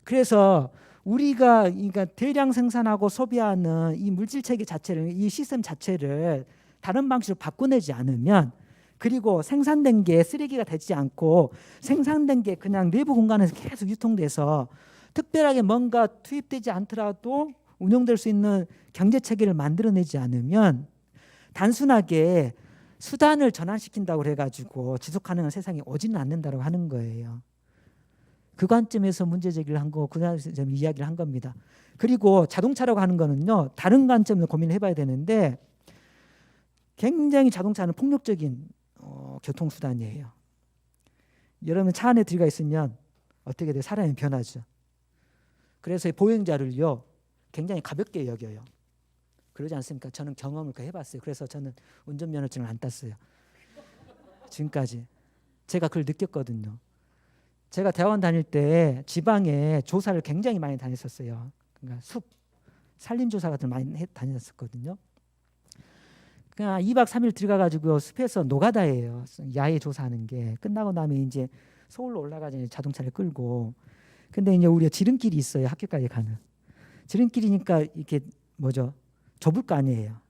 Speaker 1: 그래서 우리가 그러니까 대량 생산하고 소비하는 이 물질 체계 자체를, 이 시스템 자체를 다른 방식으로 바꿔내지 않으면, 그리고 생산된 게 쓰레기가 되지 않고 생산된 게 그냥 내부 공간에서 계속 유통돼서 특별하게 뭔가 투입되지 않더라도 운영될 수 있는 경제 체계를 만들어내지 않으면 단순하게 수단을 전환시킨다고 해가지고 지속 가능한 세상이 오지는 않는다고 하는 거예요. 그 관점에서 문제 제기를 한 거, 그 관점에서 이야기를 한 겁니다. 그리고 자동차라고 하는 거는요, 다른 관점에서 고민을 해봐야 되는데 굉장히 자동차는 폭력적인 교통수단이에요. 여러분 차 안에 들어가 있으면 어떻게 돼요? 사람이 변하죠. 그래서 보행자를요 굉장히 가볍게 여겨요. 그러지 않습니까? 저는 경험을 해봤어요. 그래서 저는 운전면허증을 안 땄어요. 지금까지. 제가 그걸 느꼈거든요. 제가 대학원 다닐 때 지방에 조사를 굉장히 많이 다녔었어요. 그러니까 숲, 산림조사 같은 걸 많이 다녔었거든요. 그냥 2박 3일 들어가가지고 숲에서 노가다예요. 야외 조사하는 게. 끝나고 나면 이제 서울로 올라가서 자동차를 끌고. 근데 이제 우리가 지름길이 있어요. 학교까지 가는. 지름길이니까 이렇게 뭐죠? 좁을 거 아니에요.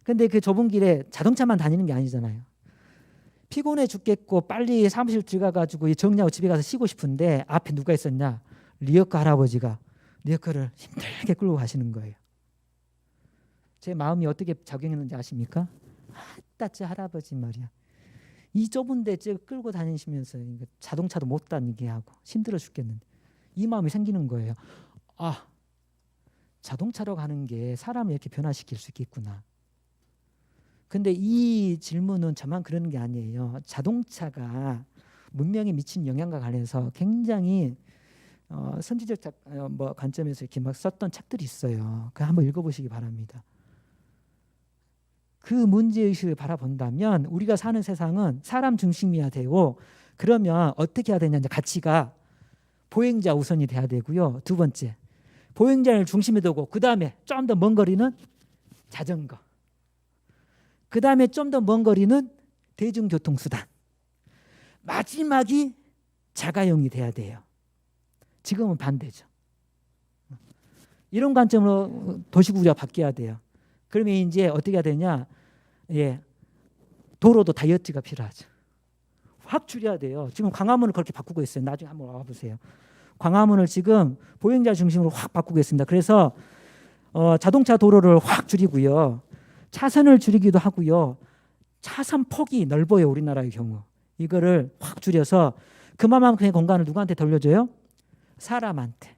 Speaker 1: 근데 그 좁은 길에 자동차만 다니는 게 아니잖아요. 피곤해 죽겠고 빨리 사무실 들어가가지고 정리하고 집에 가서 쉬고 싶은데 앞에 누가 있었냐? 리어카 할아버지가 리어카를 힘들게 끌고 가시는 거예요. 제 마음이 어떻게 작용했는지 아십니까? 따째 할아버지 말이야. 이 좁은데 끌고 다니시면서 자동차도 못 다니게 하고 힘들어 죽겠는데 이 마음이 생기는 거예요. 아, 자동차로 가는 게 사람을 이렇게 변화시킬 수 있겠구나. 근데 이 질문은 저만 그러는 게 아니에요. 자동차가 문명에 미친 영향과 관련해서 굉장히 선지적 관점에서 이렇게 막 썼던 책들이 있어요. 그 한번 읽어보시기 바랍니다. 그 문제의식을 바라본다면 우리가 사는 세상은 사람 중심이어야 되고, 그러면 어떻게 해야 되냐, 이제 가치가 보행자 우선이 돼야 되고요. 두 번째, 보행자를 중심에 두고 그 다음에 좀 더 먼 거리는 자전거, 그 다음에 좀 더 먼 거리는 대중교통수단, 마지막이 자가용이 돼야 돼요. 지금은 반대죠. 이런 관점으로 도시구조가 바뀌어야 돼요. 그러면 이제 어떻게 해야 되냐? 예, 도로도 다이어트가 필요하죠. 확 줄여야 돼요. 지금 광화문을 그렇게 바꾸고 있어요. 나중에 한번 와보세요. 광화문을 지금 보행자 중심으로 확 바꾸고 있습니다. 그래서 자동차 도로를 확 줄이고요. 차선을 줄이기도 하고요. 차선 폭이 넓어요. 우리나라의 경우. 이거를 확 줄여서 그만큼의 공간을 누구한테 돌려줘요? 사람한테.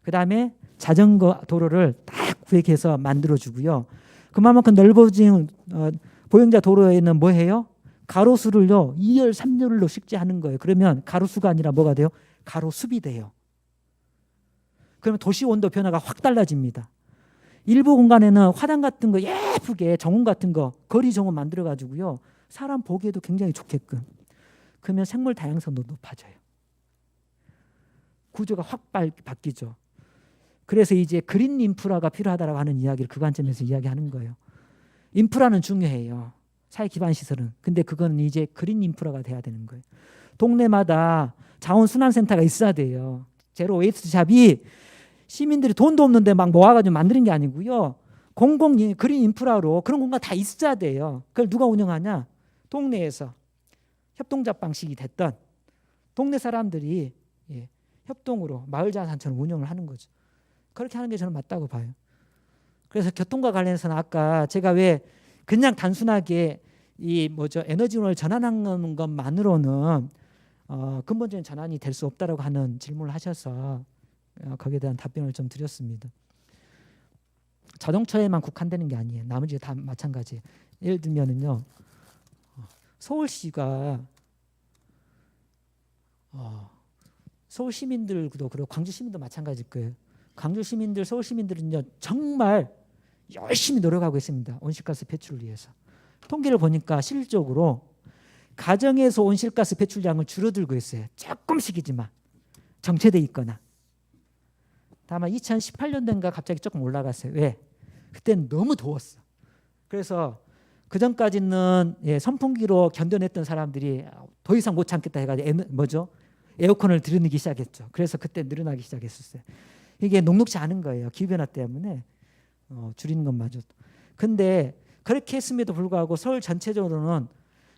Speaker 1: 그다음에 자전거 도로를 딱 구획해서 만들어주고요. 그만큼 넓어진 보행자 도로에는 뭐 해요? 가로수를요 2열 3열로 식재하는 거예요. 그러면 가로수가 아니라 뭐가 돼요? 가로숲이 돼요. 그러면 도시 온도 변화가 확 달라집니다. 일부 공간에는 화단 같은 거 예쁘게 정원 같은 거 거리 정원 만들어 가지고요 사람 보기에도 굉장히 좋게끔. 그러면 생물 다양성도 높아져요. 구조가 확 바뀌죠. 그래서 이제 그린 인프라가 필요하다라고 하는 이야기를 그 관점에서 이야기하는 거예요. 인프라는 중요해요. 사회 기반 시설은. 근데 그거는 이제 그린 인프라가 돼야 되는 거예요. 동네마다 자원순환센터가 있어야 돼요. 제로 웨이스트 샵이 시민들이 돈도 없는데 막 모아가지고 만드는 게 아니고요. 공공 그린 인프라로 그런 공간 다 있어야 돼요. 그걸 누가 운영하냐? 동네에서 협동조합 방식이 됐던 동네 사람들이 협동으로 마을자산처럼 운영을 하는 거죠. 그렇게 하는 게 저는 맞다고 봐요. 그래서 교통과 관련해서는 아까 제가 왜 그냥 단순하게 에너지원을 전환하는 것만으로는 근본적인 전환이 될 수 없다라고 하는 질문을 하셔서 거기에 대한 답변을 좀 드렸습니다. 자동차에만 국한되는 게 아니에요. 나머지 다 마찬가지예요. 예를 들면은요, 서울시가 서울 시민들도 그렇고 광주 시민도 마찬가지일 거예요. 광주 시민들, 서울 시민들은요 정말 열심히 노력하고 있습니다. 온실가스 배출을 위해서. 통계를 보니까 실질적으로 가정에서 온실가스 배출량을 줄어들고 있어요. 조금씩이지만 정체돼 있거나. 다만 2018년도인가 갑자기 조금 올라갔어요. 왜? 그때는 너무 더웠어. 그래서 그 전까지는 선풍기로 견뎌냈던 사람들이 더 이상 못 참겠다 해가지고 에어컨을 들이기 시작했죠. 그래서 그때 늘어나기 시작했었어요. 이게 녹록지 않은 거예요. 기후변화 때문에 줄이는 것마저. 근데 그렇게 했음에도 불구하고 서울 전체적으로는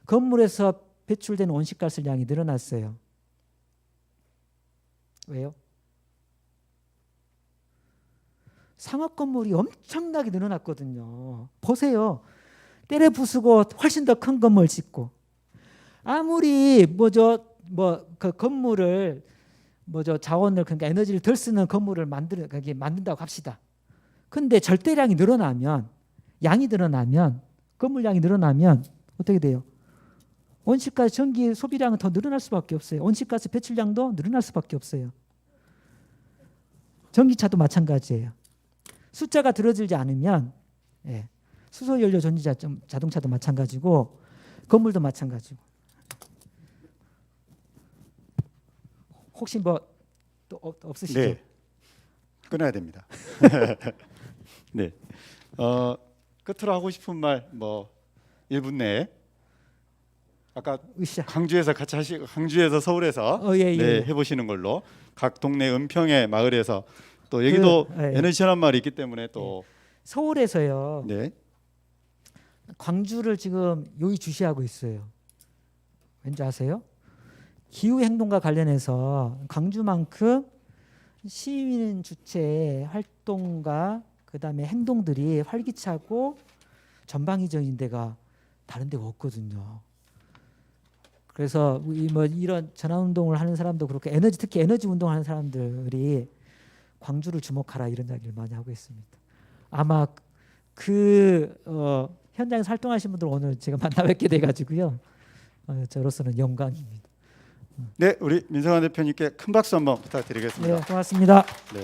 Speaker 1: 건물에서 배출되는 온실가스 양이 늘어났어요. 왜요? 상업 건물이 엄청나게 늘어났거든요. 보세요. 때려 부수고 훨씬 더 큰 건물 짓고, 아무리 그 건물을 자원을 그러니까 에너지를 덜 쓰는 건물을 만든다고 합시다. 근데 절대량이 늘어나면, 양이 늘어나면, 건물 양이 늘어나면 어떻게 돼요? 온실가스 전기 소비량은 더 늘어날 수밖에 없어요. 온실가스 배출량도 늘어날 수밖에 없어요. 전기차도 마찬가지예요. 숫자가 들어들지 않으면 수소연료 전지 자동차도 마찬가지고 건물도 마찬가지고. 혹시 또 없으시죠?
Speaker 3: 네, 끊어야 됩니다. 네, 끝으로 하고 싶은 말 1분 내에. 아까 광주에서 같이 강주에서 서울에서 해보시는 걸로 각 동네 은평의 마을에서 또 여기도 에너지 전환 마을이 있기 때문에 또
Speaker 1: 서울에서요. 광주를 지금 요의주시하고 있어요. 왠지 아세요? 기후 행동과 관련해서 광주만큼 시민 주체 활동과 그다음에 행동들이 활기차고 전방위적인 데가 다른 데가 없거든요. 그래서 이런 전환운동을 하는 사람도 그렇고 특히 에너지 운동하는 사람들이 광주를 주목하라 이런 이야기를 많이 하고 있습니다. 아마 현장에서 활동하신 분들 오늘 제가 만나 뵙게 돼가지고요. 저로서는 영광입니다.
Speaker 3: 네, 우리 민성환 대표님께 큰 박수 한번 부탁드리겠습니다.
Speaker 1: 네, 고맙습니다.
Speaker 3: 네.